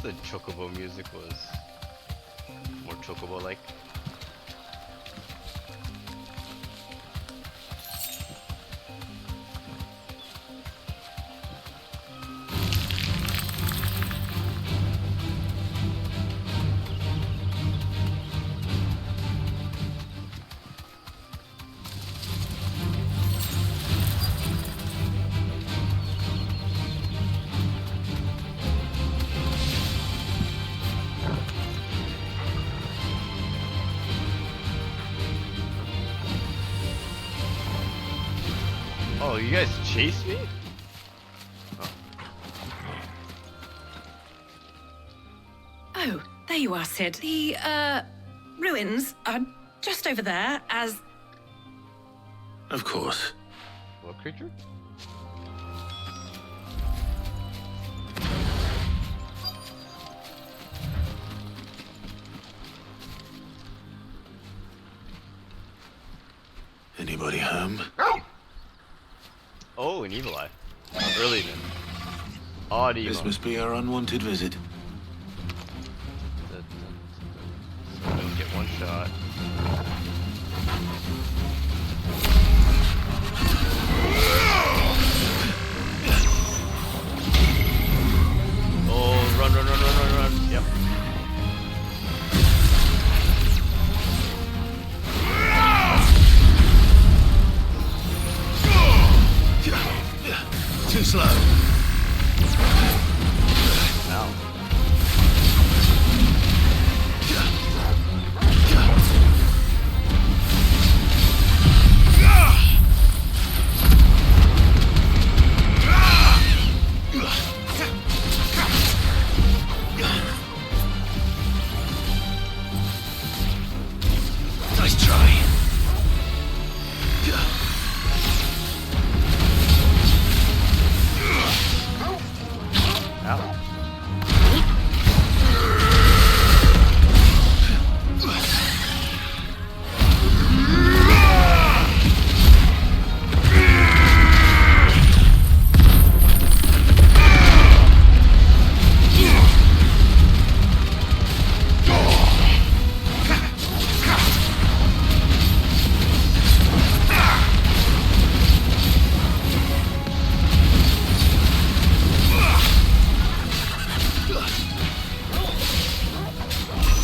The chocobo music was more chocobo like. Oh, you guys chased me? Oh, there you are, Sid. The, ruins are just over there, as... Of course. What creature? Anybody home? Oh, an evil eye. Early then. Odd emo. This must be our unwanted visit. Don't get one shot. Oh, run. Yep. Too slow. Ow. Nice try.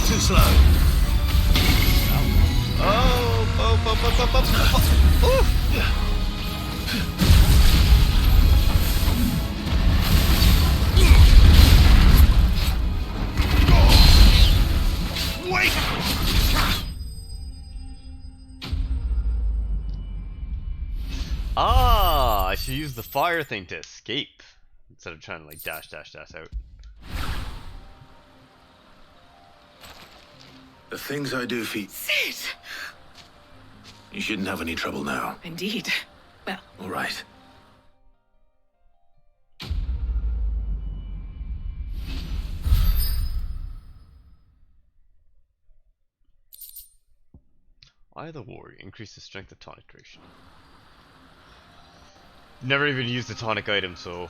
Too slow. Wait! Ah, I should use the fire thing to escape instead of trying to like dash out. The things I do for you. Sid! You shouldn't have any trouble now. Indeed. Well, All right. Eye of the Warrior increases strength of tonic duration. Never even used the tonic item, so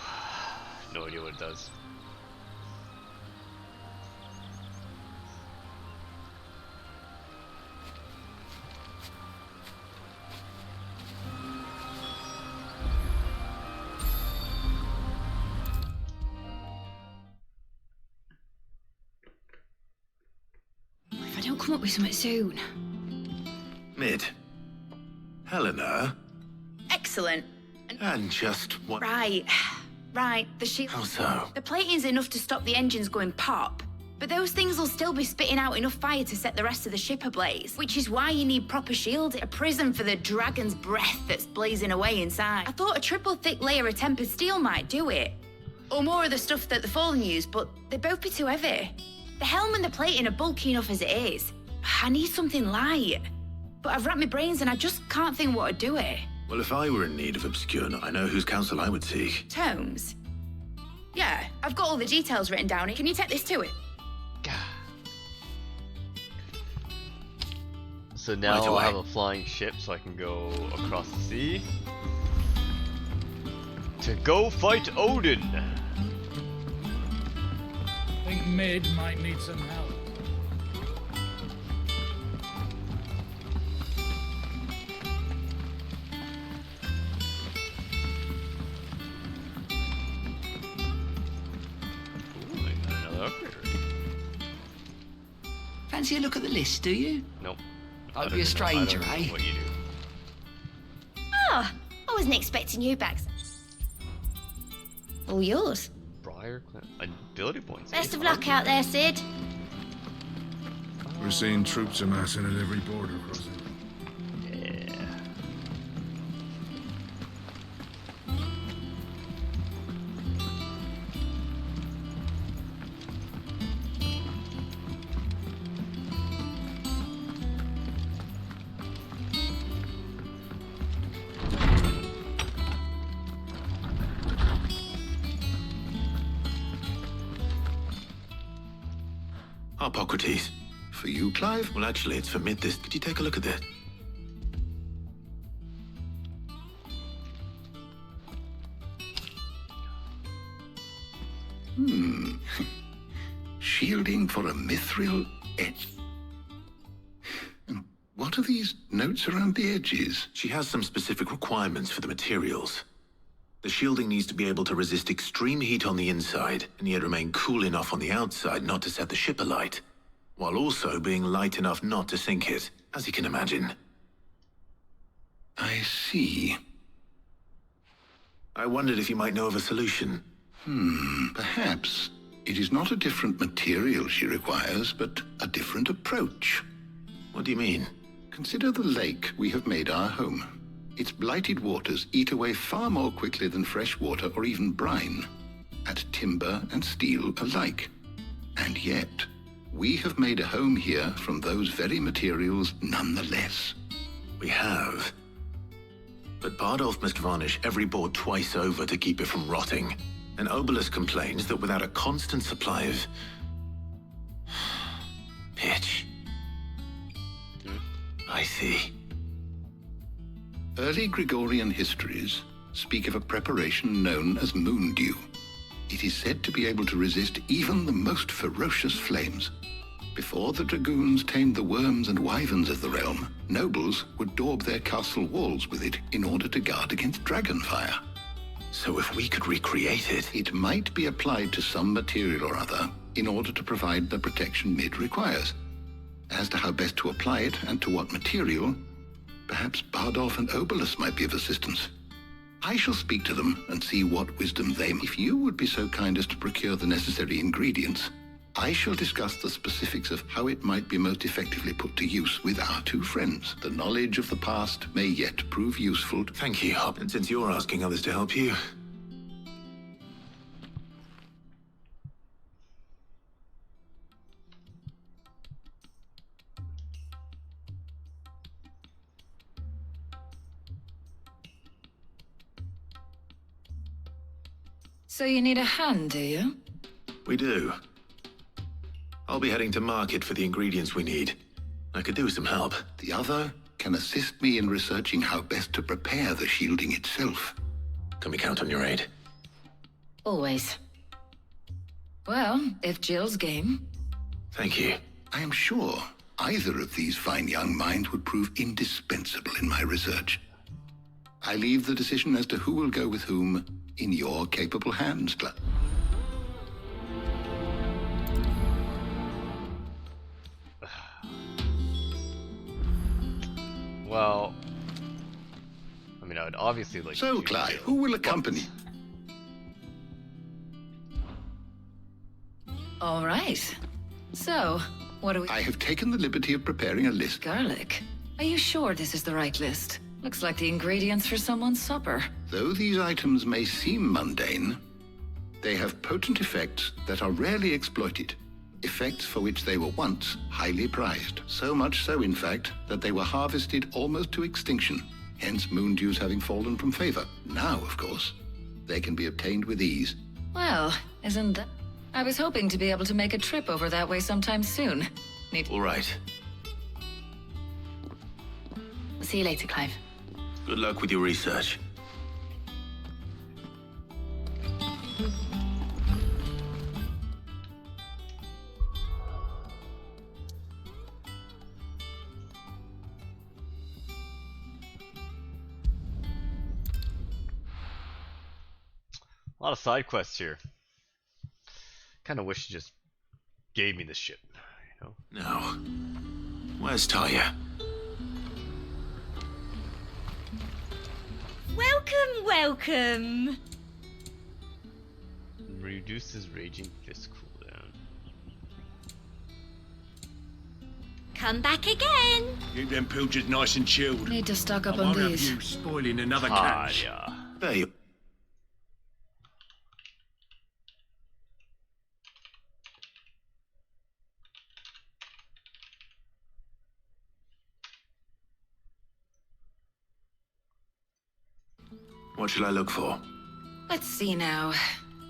no idea what it does. If I don't come up with something soon. Mid. Helena. Excellent. And just what? Right. The ship. How so? The plating's enough to stop the engines going pop, but those things will still be spitting out enough fire to set the rest of the ship ablaze, which is why you need proper shielding. A prison for the dragon's breath that's blazing away inside. I thought a triple thick layer of tempered steel might do it. Or more of the stuff that the Fallen use, but they'd both be too heavy. The helm and the plating are bulky enough as it is. I need something light. But I've racked my brains and I just can't think what would do it. Well, if I were in need of obscure, I know whose counsel I would seek. Tomes? Yeah, I've got all the details written down. Can you take this to it? So now Right I'll away. have a flying ship so I can go across the sea to go fight Odin. I think Mid might need some help. Ooh, I got another upgrade already. Fancy a look at the list, do you? Nope. Hope you're a stranger, I don't know eh? what you do. Ah, I wasn't expecting you back. All yours. Briar ability points. Best of luck out there, Sid. We're seeing troops amassing at every border crossing. Yeah. Hippocrates. For you, Clive? Well, actually, it's for Mid this. Could you take a look at this? for a mithril etch. What are these notes around the edges? She has some specific requirements for the materials. The shielding needs to be able to resist extreme heat on the inside, and yet remain cool enough on the outside not to set the ship alight, while also being light enough not to sink it, as you can imagine. I see. I wondered if you might know of a solution. Perhaps. It is not a different material she requires, but a different approach. What do you mean? Consider the lake we have made our home. Its blighted waters eat away far more quickly than fresh water or even brine, at timber and steel alike. And yet, we have made a home here from those very materials nonetheless. We have. But Bardolph must varnish every board twice over to keep it from rotting. And Obelus complains that without a constant supply of pitch. I see. Early Gregorian histories speak of a preparation known as moon dew. It is said to be able to resist even the most ferocious flames. Before the dragoons tamed the worms and wyverns of the realm, nobles would daub their castle walls with it in order to guard against dragonfire. So if we could recreate it... It might be applied to some material or other in order to provide the protection Mid requires. As to how best to apply it and to what material, perhaps Bardolph and Obelus might be of assistance. I shall speak to them and see what wisdom they... If you would be so kind as to procure the necessary ingredients, I shall discuss the specifics of how it might be most effectively put to use with our two friends. The knowledge of the past may yet prove useful. Thank you, Hop. And since you're asking others to help you... So you need a hand, do you? We do. I'll be heading to market for the ingredients we need. I could do with some help. The other can assist me in researching how best to prepare the shielding itself. Can we count on your aid? Always. Well, if Jill's game. Thank you. I am sure either of these fine young minds would prove indispensable in my research. I leave the decision as to who will go with whom in your capable hands, Clive. Well, I mean, I would obviously like. So, Clive, who will accompany? All right. So, what do we... I have taken the liberty of preparing a list. Garlic. Are you sure this is the right list? Looks like the ingredients for someone's supper. Though these items may seem mundane, they have potent effects that are rarely exploited. Effects for which they were once highly prized. So much so, in fact, that they were harvested almost to extinction, hence moon dews having fallen from favor. Now, of course, they can be obtained with ease. Well, isn't that... I was hoping to be able to make a trip over that way sometime soon. All right. See you later, Clive. Good luck with your research. A lot of side quests here. Kind of wish you just gave me this shit, you know? No. Where's Tarja? Welcome, welcome. Reduces raging fist cooldown. Come back again. Keep them pilchards nice and chilled. Need to stock up I on won't have these. you spoiling another catch. Tarja. There you... What should I look for? Let's see now.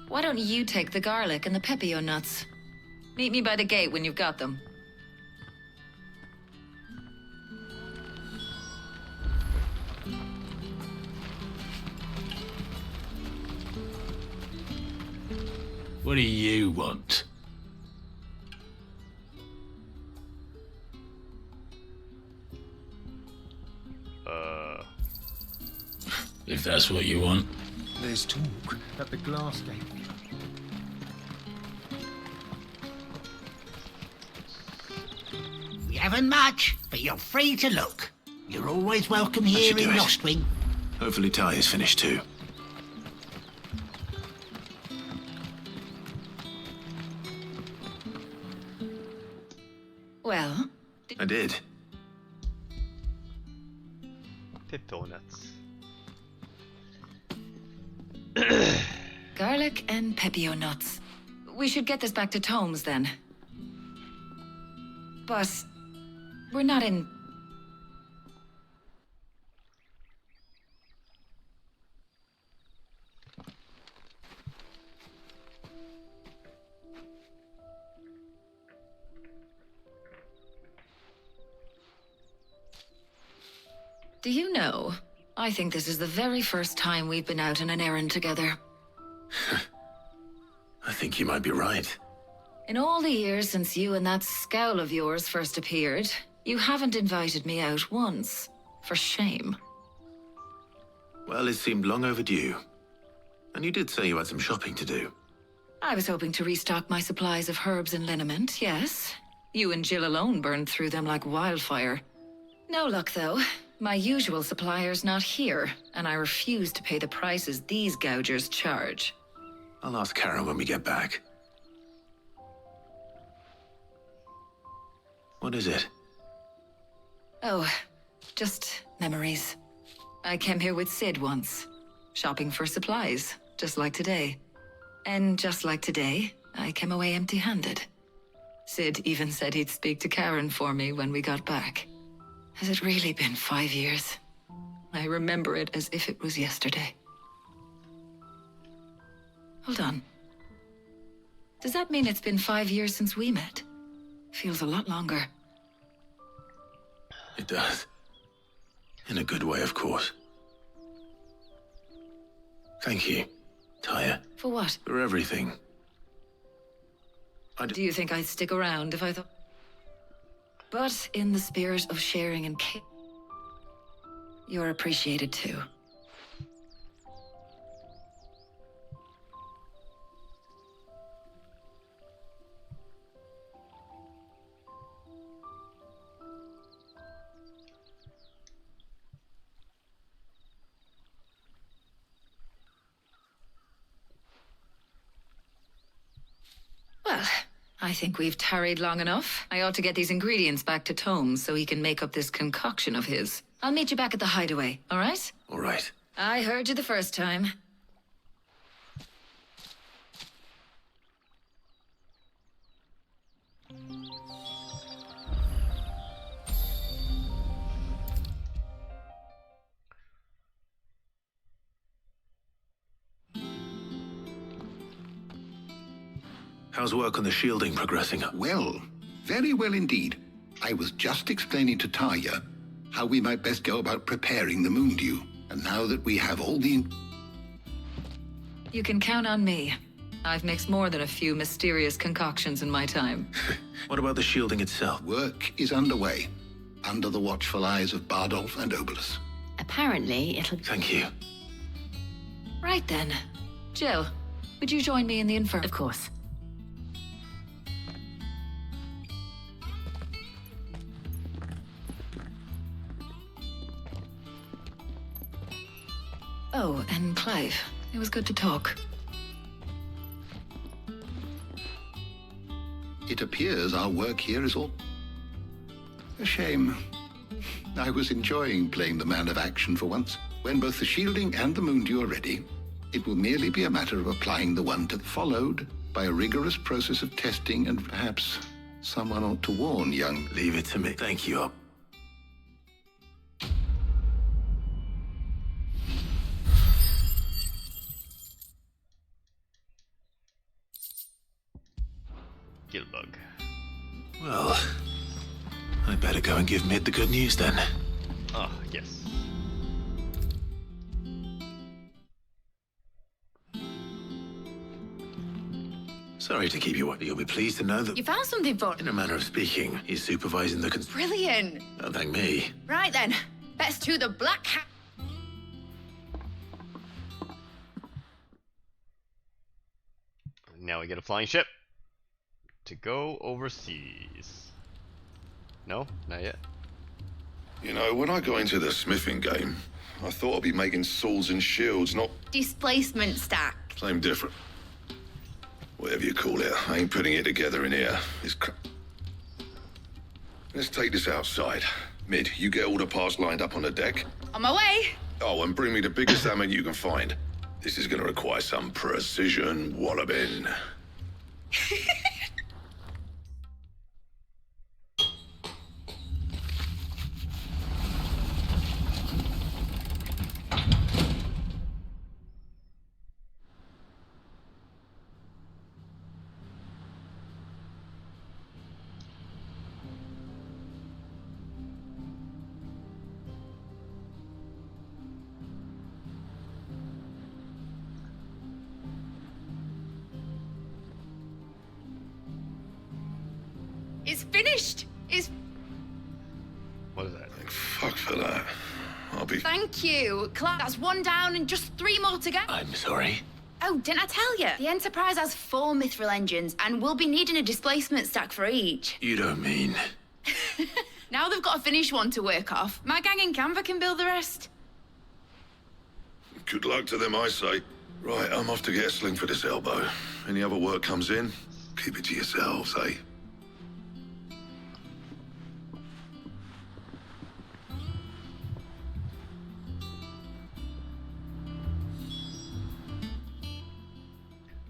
Why don't you take the garlic and the pepio nuts? Meet me by the gate when you've got them. What do you want? if that's what you want. There's talk that the glass gate. We haven't much, but you're free to look. You're always welcome here in Nostwing. Hopefully Tarja's finished too. Well? I did. Pippo nuts. Garlic and pepio nuts. We should get this back to Tomes then. But we're not in... Do you know, I think this is the very first time we've been out on an errand together. I think you might be right. In all the years since you and that scowl of yours first appeared, you haven't invited me out once. For shame. Well, it seemed long overdue. And you did say you had some shopping to do. I was hoping to restock my supplies of herbs and liniment, yes. You and Jill alone burned through them like wildfire. No luck, though. My usual supplier's not here, and I refuse to pay the prices these gougers charge. I'll ask Karen when we get back. What is it? Oh, just memories. I came here with Sid once, shopping for supplies, just like today. And just like today, I came away empty-handed. Sid even said he'd speak to Karen for me when we got back. Has it really been 5 years? I remember it as if it was yesterday. Hold on. Does that mean it's been 5 years since we met? Feels a lot longer. It does. In a good way, of course. Thank you, Tarja. For what? For everything. Do you think I'd stick around if I thought... But in the spirit of sharing and care, you're appreciated too. Well, I think we've tarried long enough. I ought to get these ingredients back to Tomes so he can make up this concoction of his. I'll meet you back at the hideaway, all right? All right. I heard you the first time. How's work on the shielding progressing? Well, very well indeed. I was just explaining to Tarja how we might best go about preparing the moon dew. And now that we have all the... You can count on me. I've mixed more than a few mysterious concoctions in my time. What about the shielding itself? Work is underway, under the watchful eyes of Bardolph and Obolus. Apparently, it'll... Thank you. Right then. Jill, would you join me in the infirmary? Of course. Oh, and Clive. It was good to talk. It appears our work here is all... a shame. I was enjoying playing the man of action for once. When both the shielding and the moon dew are ready, it will merely be a matter of applying the one to... followed by a rigorous process of testing, and perhaps someone ought to warn young... Leave it to me. Thank you, Up. Gilbug. Well, I better go and give Mid the good news then. Ah, yes. Sorry to keep you up. You'll be pleased to know that... You found something for... In a manner of speaking, he's supervising the... Brilliant. Don't thank me. Right then, let's do the black hat. now we get a flying ship to go overseas. No, not yet. You know, when I got into the smithing game, I thought I'd be making swords and shields, not Displacement stack. same different. Whatever you call it, I ain't putting it together in here. Let's take this outside. Mid, you get all the parts lined up on the deck. On my way. Oh, and bring me the biggest hammer you can find. This is gonna require some precision walloping. It's finished. It's. What is that? Fuck for that. I'll be. Thank you, Clark. That's one down and just 3 more to go. I'm sorry. Oh, didn't I tell you? The Enterprise has 4 mithril engines, and we'll be needing a displacement stack for each. You don't mean... Now they've got a finished one to work off. My gang in Canva can build the rest. Good luck to them, I say. Right, I'm off to get a sling for this elbow. Any other work comes in, keep it to yourselves, eh?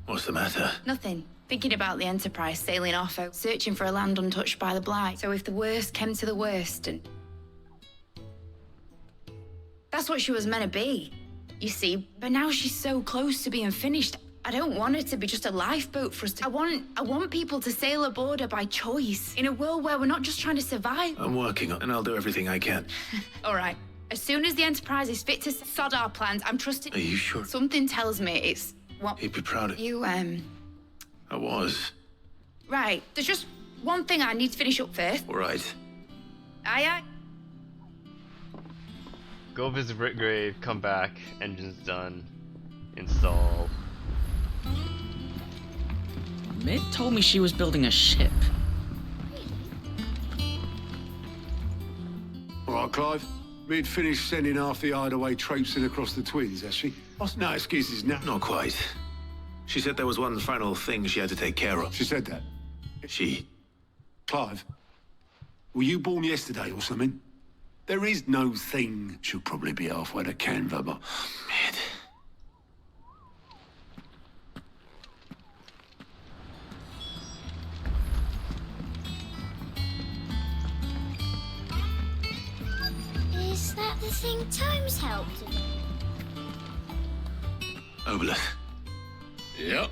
What's the matter? Nothing. Thinking about the Enterprise sailing off, searching for a land untouched by the Blight. So if the worst came to the worst, and... That's what she was meant to be, you see. But now she's so close to being finished. I don't want it to be just a lifeboat for us to... I want people to sail aboard her by choice. In a world where we're not just trying to survive. I'm working on it, and I'll do everything I can. All right. As soon as the Enterprise is fit to sod our plans, I'm trusting... Are you sure? Something tells me it's... What? He'd be proud of you. I was. Right. There's just one thing I need to finish up first. All right. Aye. Go visit Grave, come back, engine's done, install. Mid told me she was building a ship. All right, Clive. Mid finished sending half the hideaway traipsing across the Twins, has she? No excuses now. Not quite. She said there was one final thing she had to take care of. She said that? She... Clive, were you born yesterday or something? There is no thing. She'll probably be halfway to Canva, but... Mid... Is that the thing Tomes helped in? Obelus. Yep.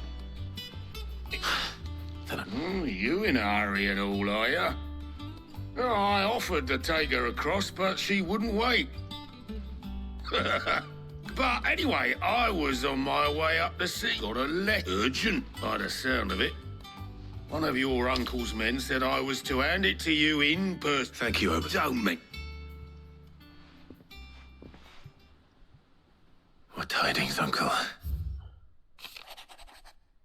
You in a hurry and all, are ya? Oh, I offered to take her across, but she wouldn't wait. But anyway, I was on my way up the sea. Got a letter. Urgent, by the sound of it. One of your uncle's men said I was to hand it to you in person. Thank you, Obelus. Don't me. What tidings, Uncle?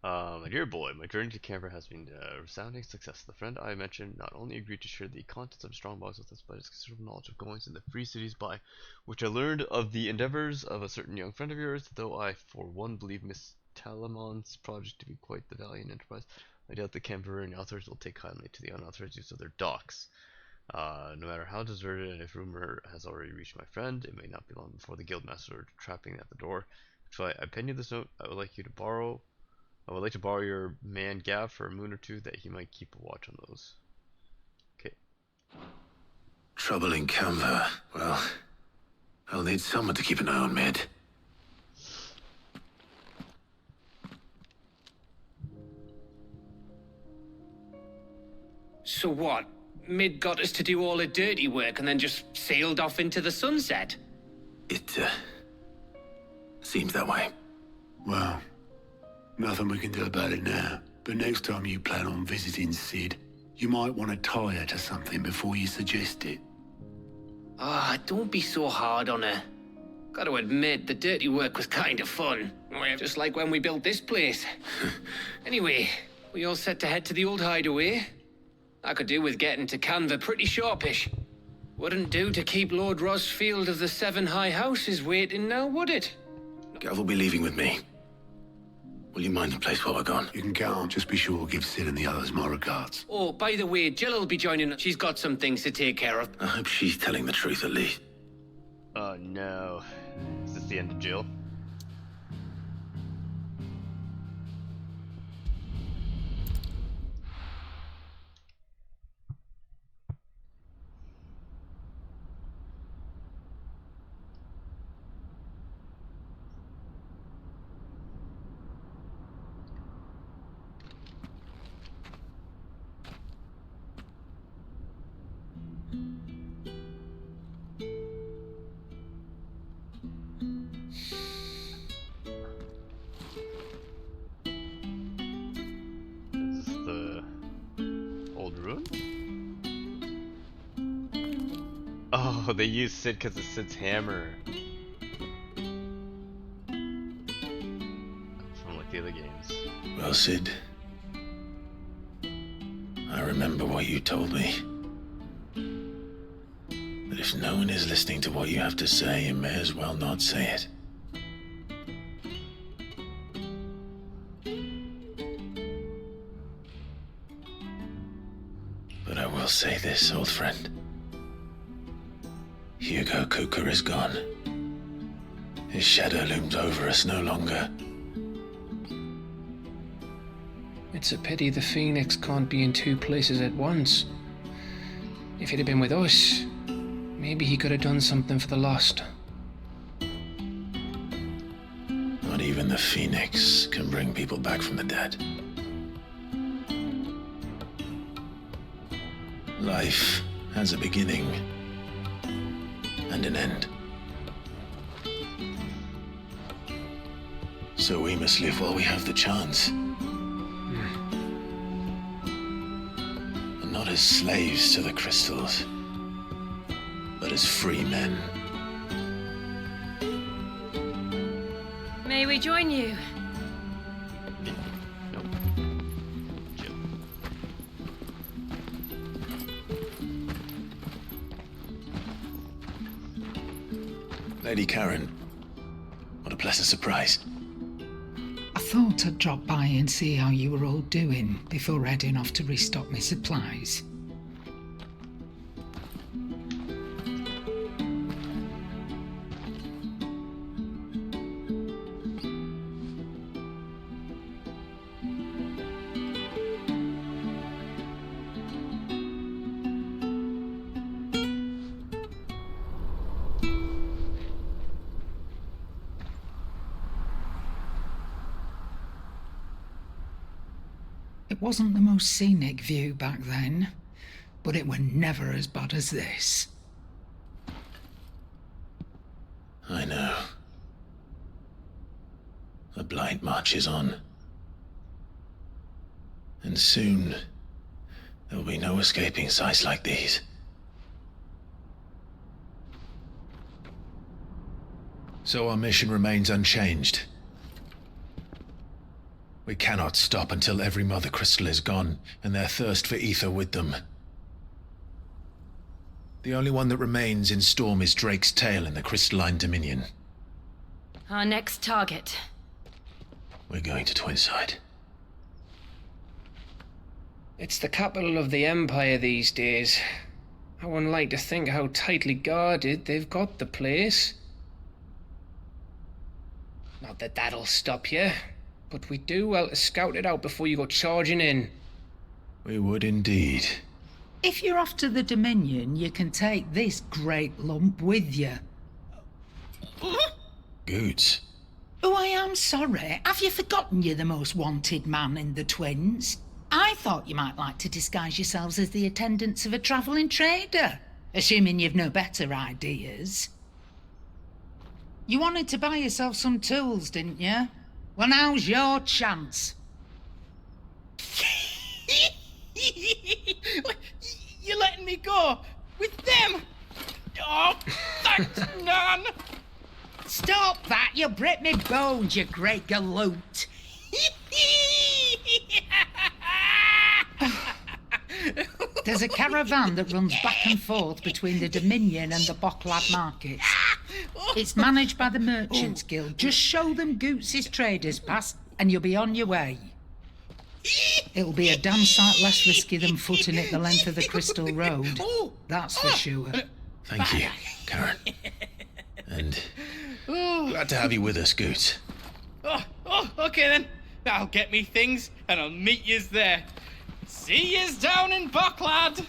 My dear boy, my journey to Canberra has been a resounding success. The friend I mentioned not only agreed to share the contents of Strongbox with us, but his considerable knowledge of goings in the Free Cities by which I learned of the endeavors of a certain young friend of yours, though I for one believe Miss Talamon's project to be quite the valiant enterprise. I doubt the Canberran authors will take kindly to the unauthorized use of their docks. No matter how deserted, and if rumor has already reached my friend, it may not be long before the guildmaster are trapping at the door. So I pen you this note. I would like to borrow your man Gav for a moon or two, that he might keep a watch on those. Okay. Trouble in Canva. Well, I'll need someone to keep an eye on Mid. So what? Mid got us to do all the dirty work and then just sailed off into the sunset? It, seems that way. Well, nothing we can do about it now. But next time you plan on visiting Sid, you might want to tie her to something before you suggest it. Ah, don't be so hard on her. Gotta admit, the dirty work was kind of fun. Well, just like when we built this place. Anyway, we all set to head to the old hideaway. I could do with getting to Canva pretty sharpish. Wouldn't do to keep Lord Rosfield of the Seven High Houses waiting now, would it? Gav will be leaving with me. Will you mind the place while we're gone? You can count. Just be sure to give Sid and the others my regards. Oh, by the way, Jill will be joining us. She's got some things to take care of. I hope she's telling the truth at least. Oh no. Is this the end of Jill? Is this the old ruin? Oh, they use Sid because of Sid's hammer. From like the other games. Well, Sid, I remember what you told me. That if no one is listening to what you have to say, you may as well not say it. But I will say this, old friend. Hugo Cooker is gone. His shadow looms over us no longer. It's a pity the Phoenix can't be in two places at once. If he'd have been with us, maybe he could have done something for the lost. Not even the Phoenix can bring people back from the dead. Life has a beginning and an end. So we must live while we have the chance. And not as slaves to the crystals, but as free men. May we join you? Lady Karen, what a pleasant surprise. I thought I'd drop by and see how you were all doing before heading off to restock my supplies. It wasn't the most scenic view back then, but it were never as bad as this. I know. The Blight marches on. And soon, there'll be no escaping sights like these. So our mission remains unchanged. We cannot stop until every Mother Crystal is gone, and their thirst for ether with them. The only one that remains in Storm is Drake's tail in the Crystalline Dominion. Our next target. We're going to Twinside. It's the capital of the Empire these days. I wouldn't like to think how tightly guarded they've got the place. Not that that'll stop you, but we do well to scout it out before you go charging in. We would indeed. If you're off to the Dominion, you can take this great lump with you. Goods. Oh, I am sorry. Have you forgotten you're the most wanted man in the Twins? I thought you might like to disguise yourselves as the attendants of a travelling trader, assuming you've no better ideas. You wanted to buy yourself some tools, didn't you? Well, now's your chance. You're letting me go with them? Oh, thanks, Nan. Stop that! You'll break me bones, you great galoot! There's a caravan that runs back and forth between the Dominion and the Bocklad markets. It's managed by the Merchants Guild. Just show them Goots' traders pass and you'll be on your way. It'll be a damn sight less risky than footing it the length of the Crystal Road. That's for sure. Thank you, Karen. And glad to have you with us, Goots. Okay then. I'll get me things and I'll meet yous there. See yous down in Bocklad.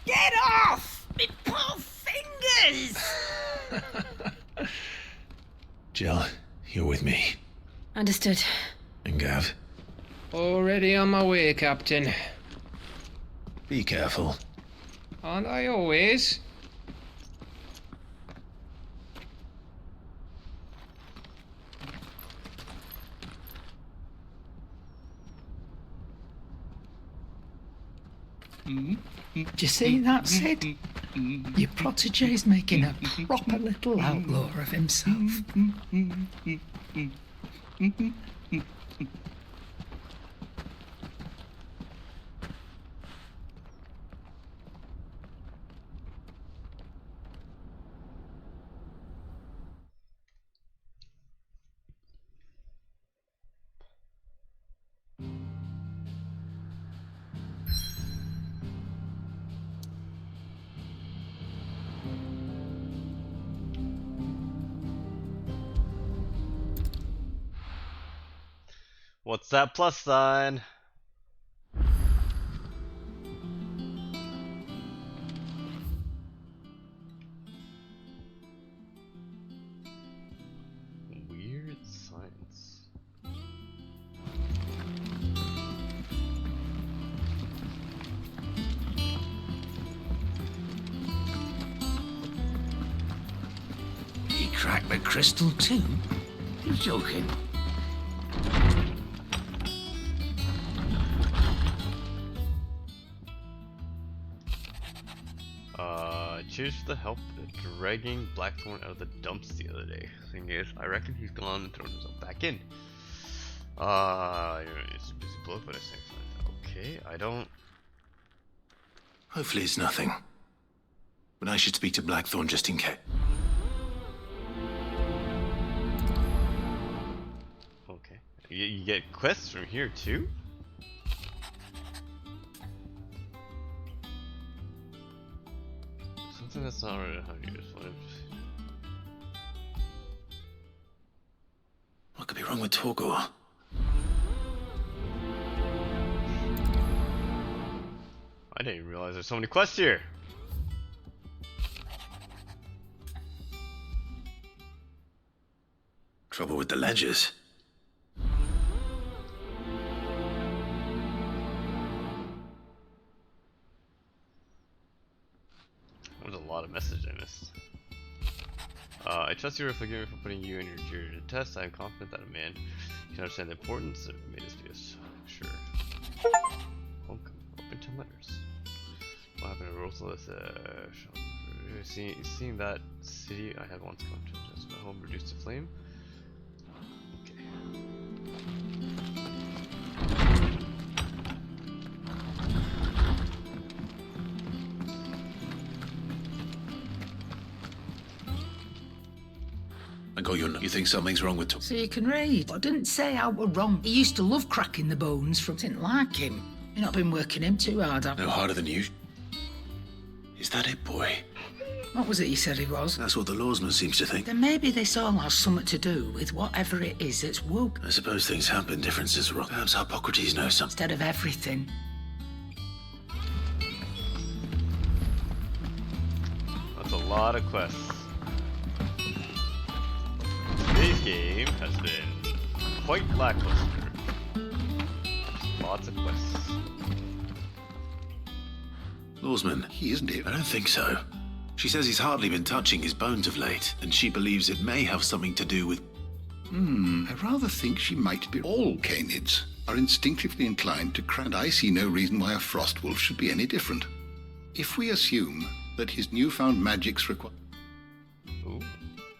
Get off! Me poor fingers! Jill, you're with me. Understood. And Gav, Already on my way, Captain. be careful. Aren't I always? Do you see that, Sid? Your protege's making a proper little outlaw of himself. What's that plus sign? Weird science. He cracked the crystal too? You're joking. Cheers for the help dragging Blackthorn out of the dumps the other day. Thing is, I reckon he's gone and thrown himself back in. It's a busy bloke, but I think fine. Okay, I don't. Hopefully it's nothing. But I should speak to Blackthorn just in case. Okay. You get quests from here too? Something that's not really how you just want to. What could be wrong with Torgor? I didn't even realize there's so many quests here. Trouble with the ledgers. There's a lot of messages I missed. I trust you will forgive me for putting you and your jury to test. I am confident that a man can understand the importance of made us do this. Sure. Homecoming. Open to letters. What happened to Rosalith? Seeing that city I had once come to, as my home reduced to flame. Okay. I got your note. You think something's wrong with Torgor? So you can read. I didn't say I were wrong. He used to love cracking the bones from. Didn't like him. You've not been working him too hard, have you? No harder than you. Is that it, boy? What was it he said he was? That's what the lawsman seems to think. Then maybe this all has something to do with whatever it is that's woke. I suppose things happen, differences are wrong. Perhaps Hippocrates knows something. Instead of everything. That's a lot of quests. Today's game has been quite lackluster. Lots of quests. Lawsman, he isn't here. I don't think so. She says he's hardly been touching his bones of late, and she believes it may have something to do with... I rather think she might be. All canids are instinctively inclined to crack. I see no reason why a frost wolf should be any different. If we assume that his newfound magic's require...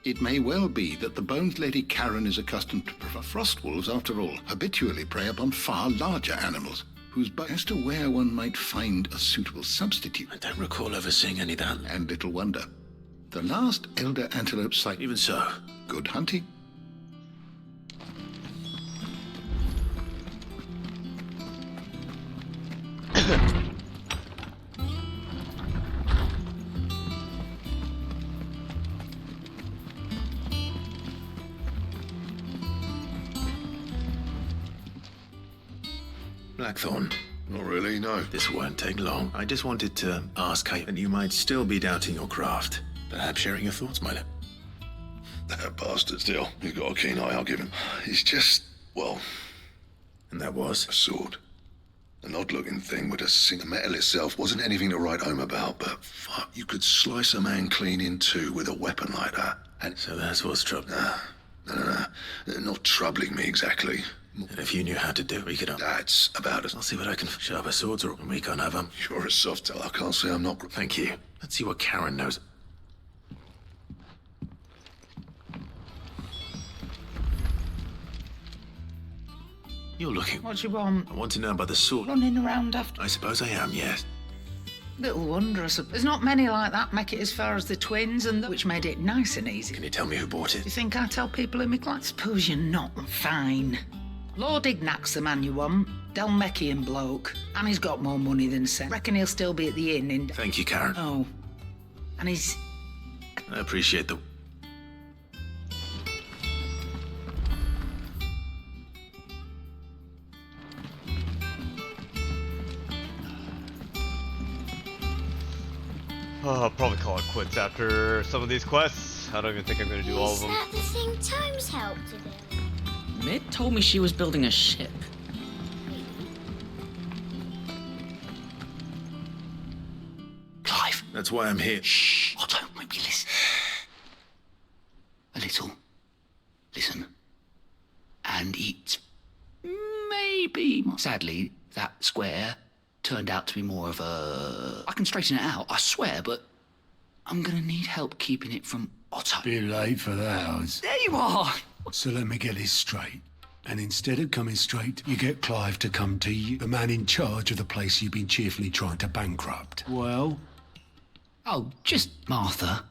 It may well be that the Bones Lady Karen is accustomed to frost wolves, after all, habitually prey upon far larger animals, whose but as to where one might find a suitable substitute. I don't recall ever seeing any of that. And little wonder. The last elder antelope site. Even so. Good hunting. Blackthorn. Not really, no. This won't take long. I just wanted to ask how you might still be doubting your craft. Perhaps sharing your thoughts might help. That bastard still. He's got a keen eye, I'll give him. He's just, well... And that was? A sword. An odd-looking thing with a sink. The metal itself wasn't anything to write home about, but fuck, you could slice a man clean in two with a weapon like that. And so that's what's troubling. No. Not troubling me exactly. And if you knew how to do it, we could... That's about it. I'll see what I can... Sharper swords, or we can't have them. You're a soft tell. I can't say I'm not... Thank you. Let's see what Karen knows. You're looking... What do you want? I want to know about the sword. Running around after... I suppose I am, yes. Little wonder, I suppose. There's not many like that make it as far as the twins, and which made it nice and easy. Can you tell me who bought it? You think I tell people in my class? Suppose you're not. Fine. Lord Ignac's the man you want. Dalmekian bloke. And he's got more money than sense. Reckon he'll still be at the inn in... Thank you, Karen. Oh. And he's... I appreciate the... I'll probably call it quits after some of these quests. I don't even think I'm going to do all of them. Is that the thing Tomes helped to do? Mitt told me she was building a ship. Clive. That's why I'm here. Shh. Otto, maybe listen. A little. Listen. And it's... maybe... Sadly, that square turned out to be more of a... I can straighten it out, I swear, but I'm gonna need help keeping it from Otto. Bit late for the hours. There you are! So let me get this straight. And instead of coming straight, you get Clive to come to you, the man in charge of the place you've been cheerfully trying to bankrupt. Well? Oh, just Martha.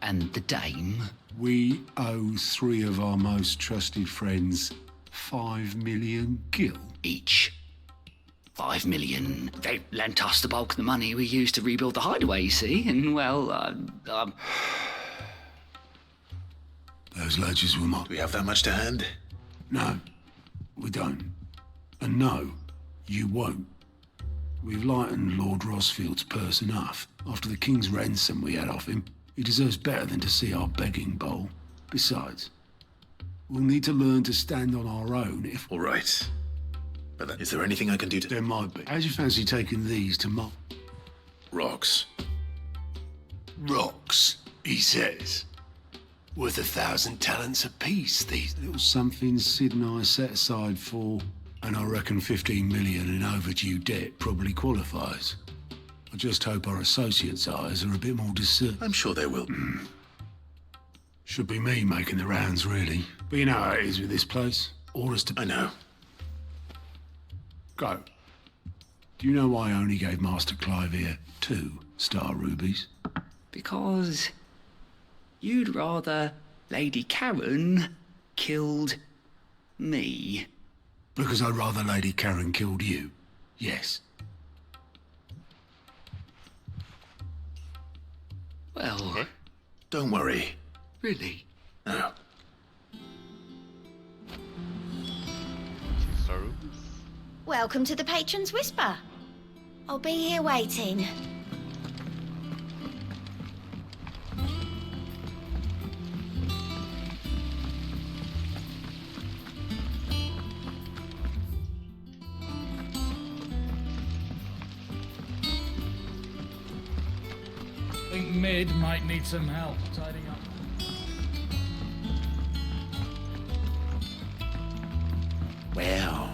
And the dame. We owe 3 of our most trusted friends 5 million gil. Each. 5 million. They lent us the bulk of the money we used to rebuild the hideaway, you see, and well, Those ledgers were mine. Do we have that much to hand? No, we don't. And no, you won't. We've lightened Lord Rosfield's purse enough. After the king's ransom we had off him, he deserves better than to see our begging bowl. Besides, we'll need to learn to stand on our own if... All right. But is there anything I can do to... There might be. How'd you fancy taking these to Mark? Rocks. Rocks, he says. Worth 1,000 talents apiece, these little somethings Sid and I set aside for... And I reckon 15 million in overdue debt probably qualifies. I just hope our associates' eyes are a bit more discerning. I'm sure they will. Should be me making the rounds, really. But you know how it is with this place. Orders to... I know. Go. Do you know why I only gave Master Clive here 2 star rubies? because you'd rather Lady Karen killed me. Because I'd rather Lady Karen killed you, yes. Well, don't worry. Really? No. Welcome to the Patron's Whisper. I'll be here waiting. I think Mid might need some help tidying up. Well,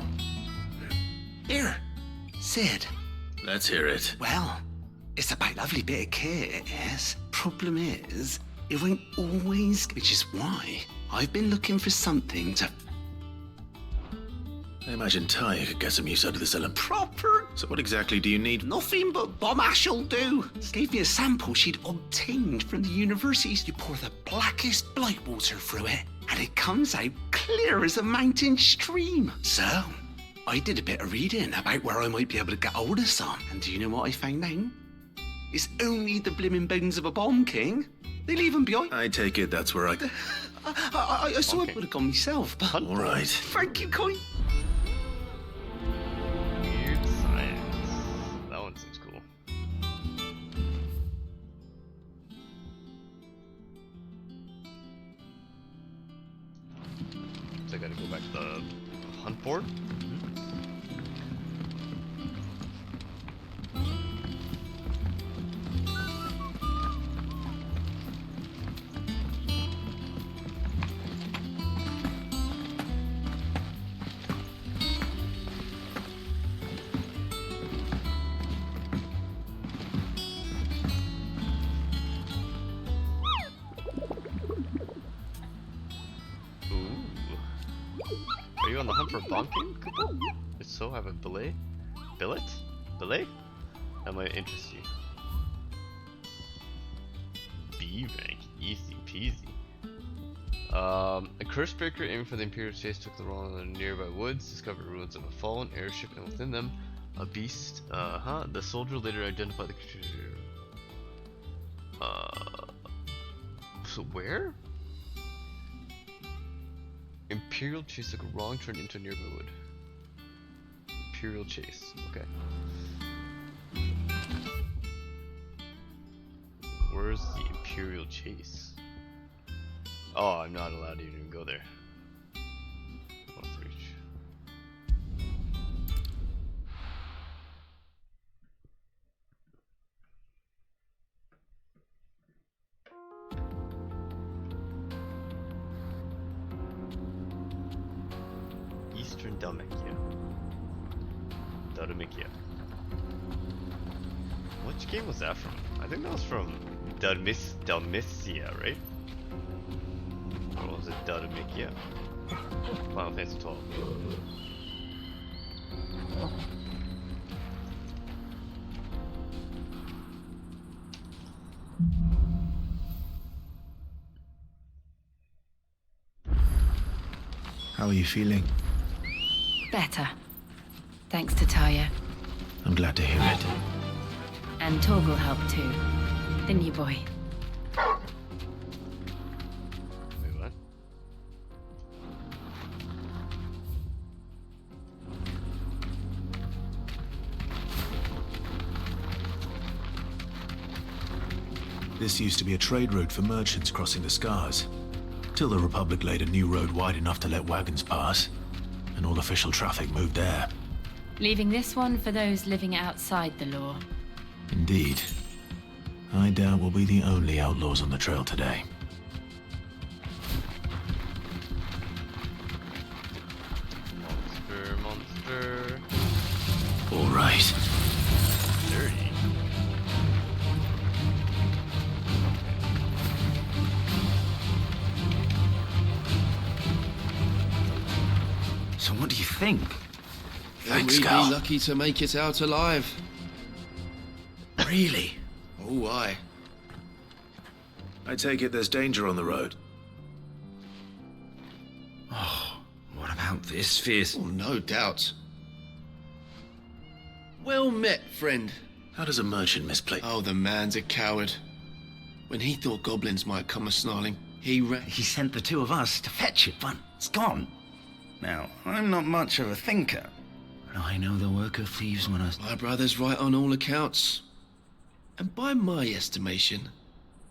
here, Sid. Let's hear it. Well, it's a lovely bit of kit, yes. Problem is, It won't always, which is why I've been looking for something to... I imagine Tarja could get some use out of this element. Proper? So what exactly do you need? Nothing but bomb ash'll do. Gave me a sample she'd obtained from the universities. You pour the blackest blight water through it, and it comes out clear as a mountain stream. So, I did a bit of reading about where I might be able to get hold of some. And do you know what I found out? It's only the blimmin' bones of a bomb king. They leave them behind. I take it that's where I saw it would have gone myself, but... All right. Thank you, Coin. Weird science. That one seems cool. So I gotta go back to the hunt board. Are you on the hunt for Bomb King, Cooper? If so, have a billet? Billet? Billet? That might interest you. B rank, easy peasy. A curse breaker aiming for the Imperial chase took the role in the nearby woods, discovered ruins of a fallen airship, and within them, a beast. The soldier later identified the creature. So where? Imperial chase took a wrong turn into a nearby wood. Imperial chase, okay. Where's the Imperial chase? Oh, I'm not allowed to even go there. Let's reach. Eastern Dalmatia. Dalmatia. Which game was that from? I think that was from Dalmatia, right? Or was it Dalmatia? Final Fantasy 12. How are you feeling? Better. Thanks to Tarja. I'm glad to hear it. And Torgal helped too. Didn't you, boy? Wait, what? This used to be a trade route for merchants crossing the Scars. Till the Republic laid a new road wide enough to let wagons pass, and all official traffic moved there. Leaving this one for those living outside the law. Indeed. I doubt we'll be the only outlaws on the trail today. Monster. All right. Dirty. So what do you think? Thanks, Gal. We'd be lucky to make it out alive. Really? Oh, aye. I take it there's danger on the road. Oh, what about this fierce? Oh, no doubt. Well met, friend. How does a merchant misplay? Oh, the man's a coward. When he thought goblins might come a-snarling, he ran. He sent the two of us to fetch it, but it's gone. Now, I'm not much of a thinker, but I know the work of thieves when I... My brother's right on all accounts. And by my estimation,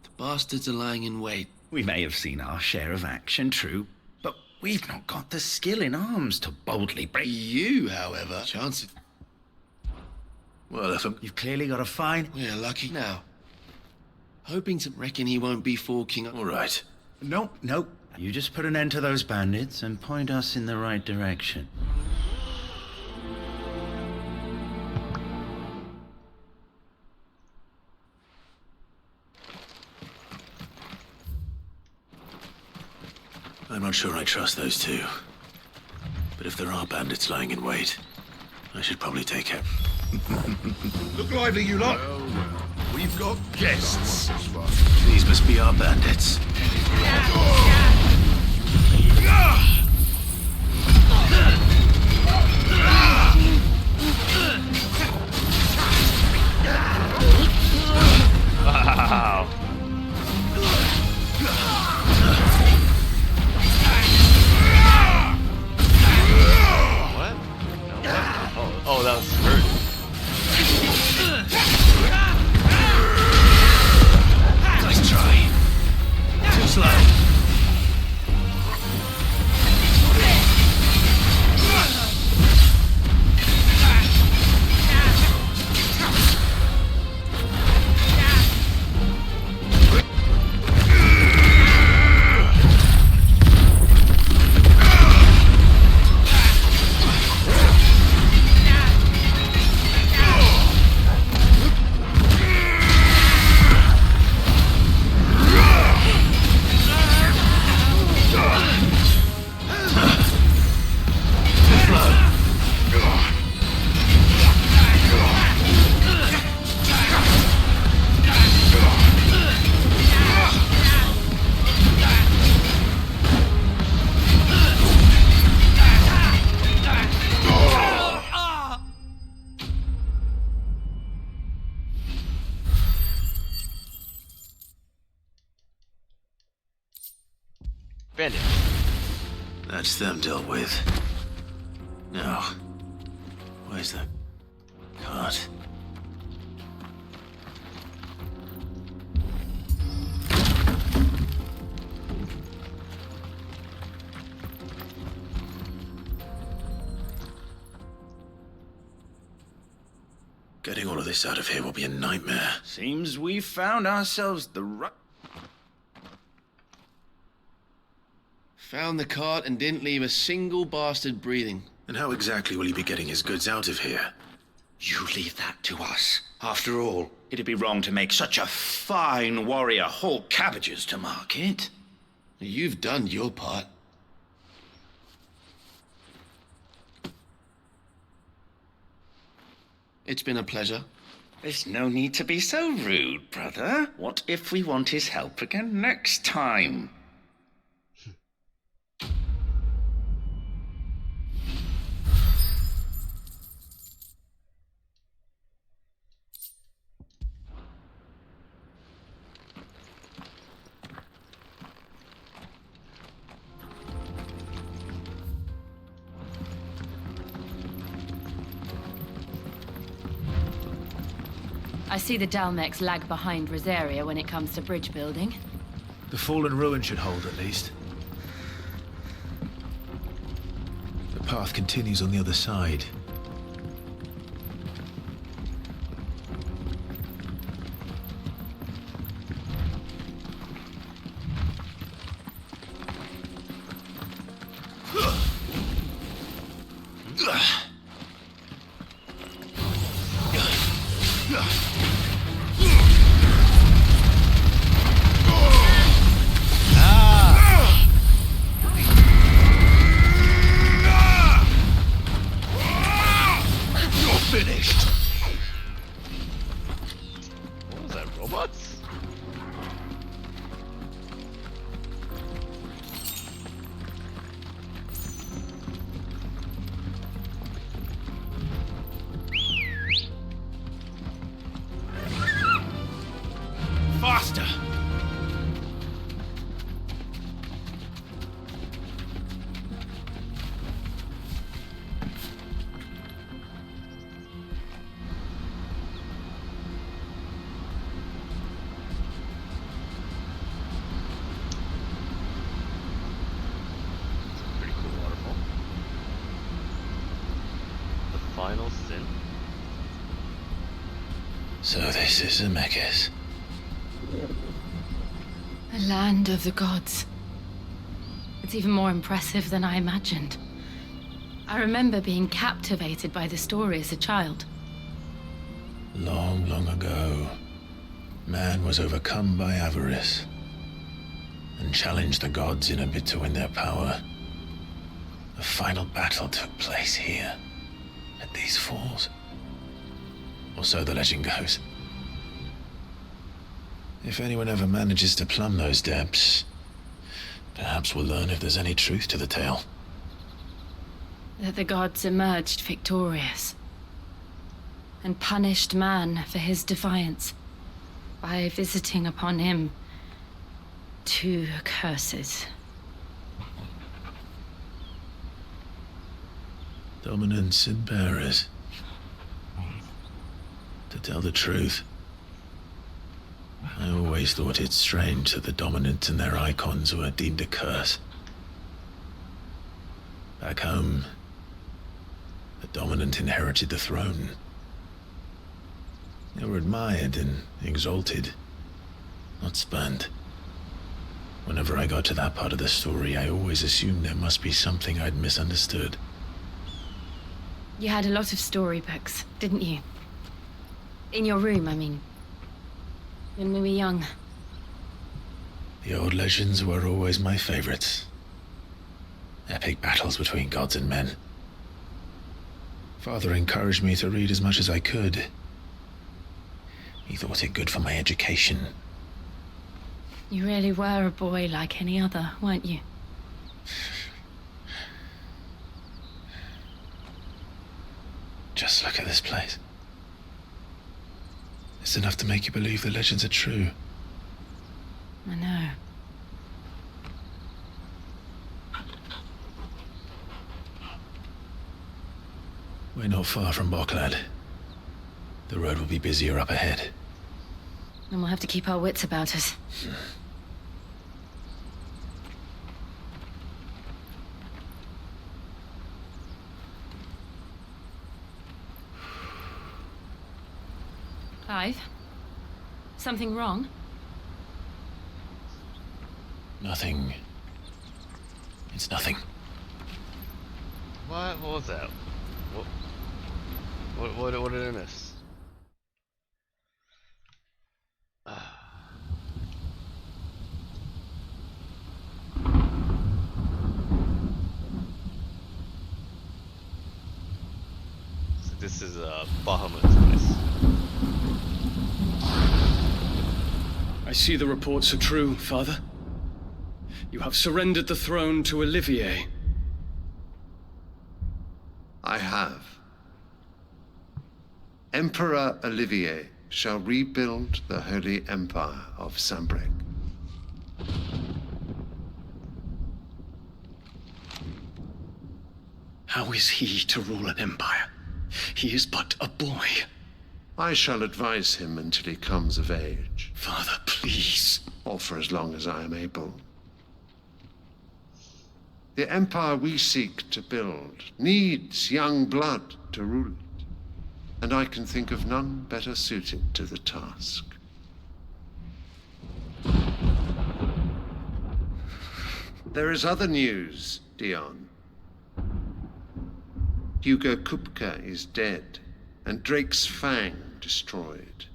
the bastards are lying in wait. We may have seen our share of action, true, but we've not got the skill in arms to boldly break... You, however, chances... Well, if You've clearly got a fine... We're lucky now. Hoping to reckon he won't be forking up... All right. Nope. You just put an end to those bandits and point us in the right direction. I'm not sure I trust those two. But if there are bandits lying in wait, I should probably take it. Look lively, you lot. We've got guests. These must be our bandits. Wow. What? No, what? Oh, that was hurt. Nice try. Too slow. Bandit. That's them dealt with. Now, where's the cart? Getting all of this out of here will be a nightmare. Seems we've found ourselves the right... Found the cart and didn't leave a single bastard breathing. And how exactly will he be getting his goods out of here? You leave that to us. After all, it'd be wrong to make such a fine warrior haul cabbages to market. You've done your part. It's been a pleasure. There's no need to be so rude, brother. What if we want his help again next time? I see the Dalmex lag behind Rosaria when it comes to bridge building. The fallen ruin should hold, at least. The path continues on the other side. Finished. What was that, robots? Faster! Pretty cool waterfall. The final sin. So this is Zemeckis. The land of the gods. It's even more impressive than I imagined. I remember being captivated by the story as a child. Long, long ago, man was overcome by avarice and challenged the gods in a bid to win their power. The final battle took place here, at these falls. Or so the legend goes. If anyone ever manages to plumb those depths, perhaps we'll learn if there's any truth to the tale. That the gods emerged victorious and punished man for his defiance by visiting upon him 2 curses. Dominants and bearers. To tell the truth, I always thought it strange that the dominant and their icons were deemed a curse. Back home, the dominant inherited the throne. They were admired and exalted, not spurned. Whenever I got to that part of the story, I always assumed there must be something I'd misunderstood. You had a lot of storybooks, didn't you? In your room, I mean. When we were young. The old legends were always my favorites. Epic battles between gods and men. Father encouraged me to read as much as I could. He thought it good for my education. You really were a boy like any other, weren't you? Just look at this place. It's enough to make you believe the legends are true. I know. We're not far from Boklad. The road will be busier up ahead. And we'll have to keep our wits about us. Clive? Something wrong? Nothing. It's nothing. What was that? What did I miss? So this is Bahamut's place. I see the reports are true, Father. You have surrendered the throne to Olivier. I have. Emperor Olivier shall rebuild the Holy Empire of Sanbreque. How is he to rule an empire? He is but a boy. I shall advise him until he comes of age. Father, please. Or for as long as I am able. The empire we seek to build needs young blood to rule it, and I can think of none better suited to the task. There is other news, Dion. Hugo Kupka is dead, and Drake's Fang destroyed.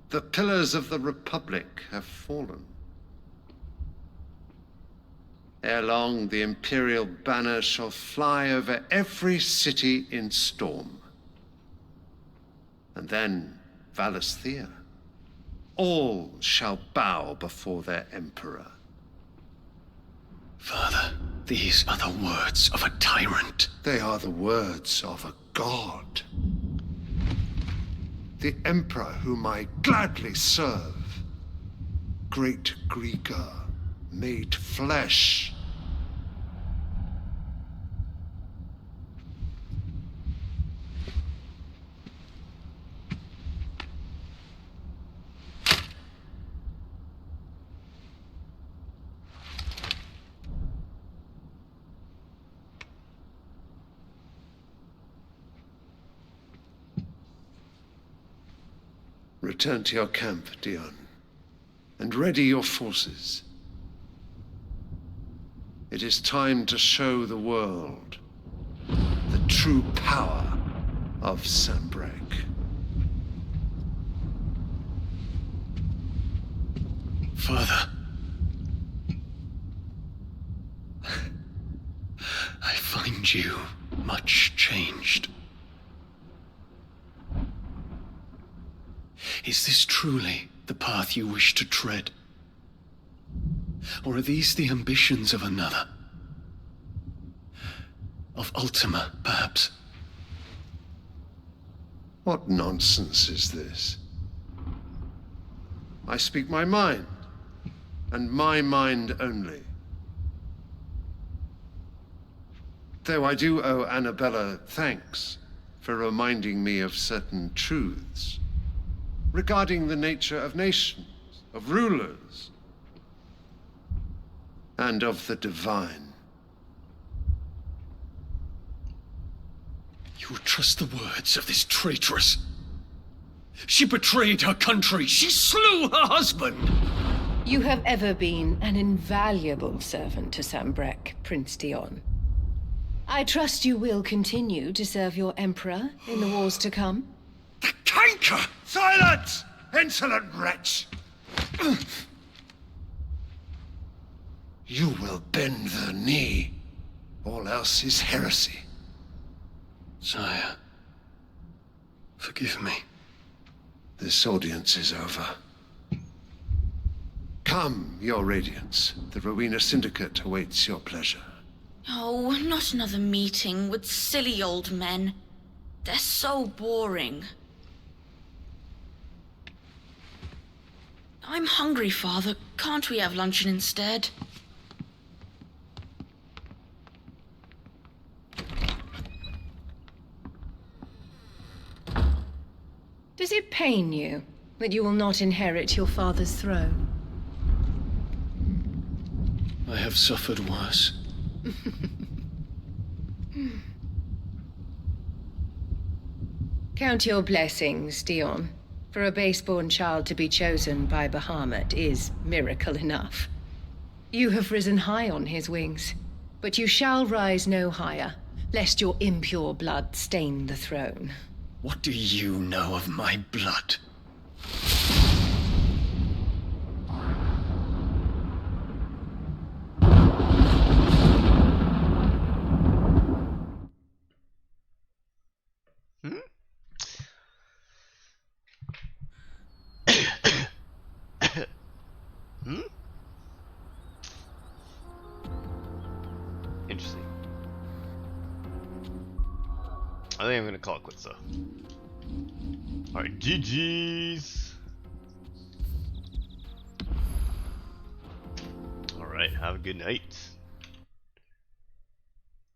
The pillars of the Republic have fallen. Ere long, the Imperial banner shall fly over every city in Storm. And then, Valisthea. All shall bow before their Emperor. Father, these are the words of a tyrant. They are the words of a god. The Emperor whom I gladly serve. Great Greeker, made flesh. Return to your camp, Dion, and ready your forces. It is time to show the world the true power of Sanbreque. Father. find you much changed. Is this truly the path you wish to tread? Or are these the ambitions of another? Of Ultima, perhaps? What nonsense is this? I speak my mind, and my mind only. Though I do owe Annabella thanks for reminding me of certain truths regarding the nature of nations, of rulers, and of the divine. You would trust the words of this traitress? She betrayed her country. She slew her husband. You have ever been an invaluable servant to Sambrek, Prince Dion. I trust you will continue to serve your Emperor in the wars to come. The canker! Silence! Insolent wretch! You will bend the knee. All else is heresy. Sire, forgive me. This audience is over. Come, your radiance. The Rowena Syndicate awaits your pleasure. Oh, not another meeting with silly old men. They're so boring. I'm hungry, Father. Can't we have luncheon instead? Does it pain you that you will not inherit your father's throne? I have suffered worse. Count your blessings, Dion. For a base-born child to be chosen by Bahamut is miracle enough. You have risen high on his wings, but you shall rise no higher, lest your impure blood stain the throne. What do you know of my blood? Interesting. I think I'm gonna call it quits though. Alright, GG's! Alright, have a good night.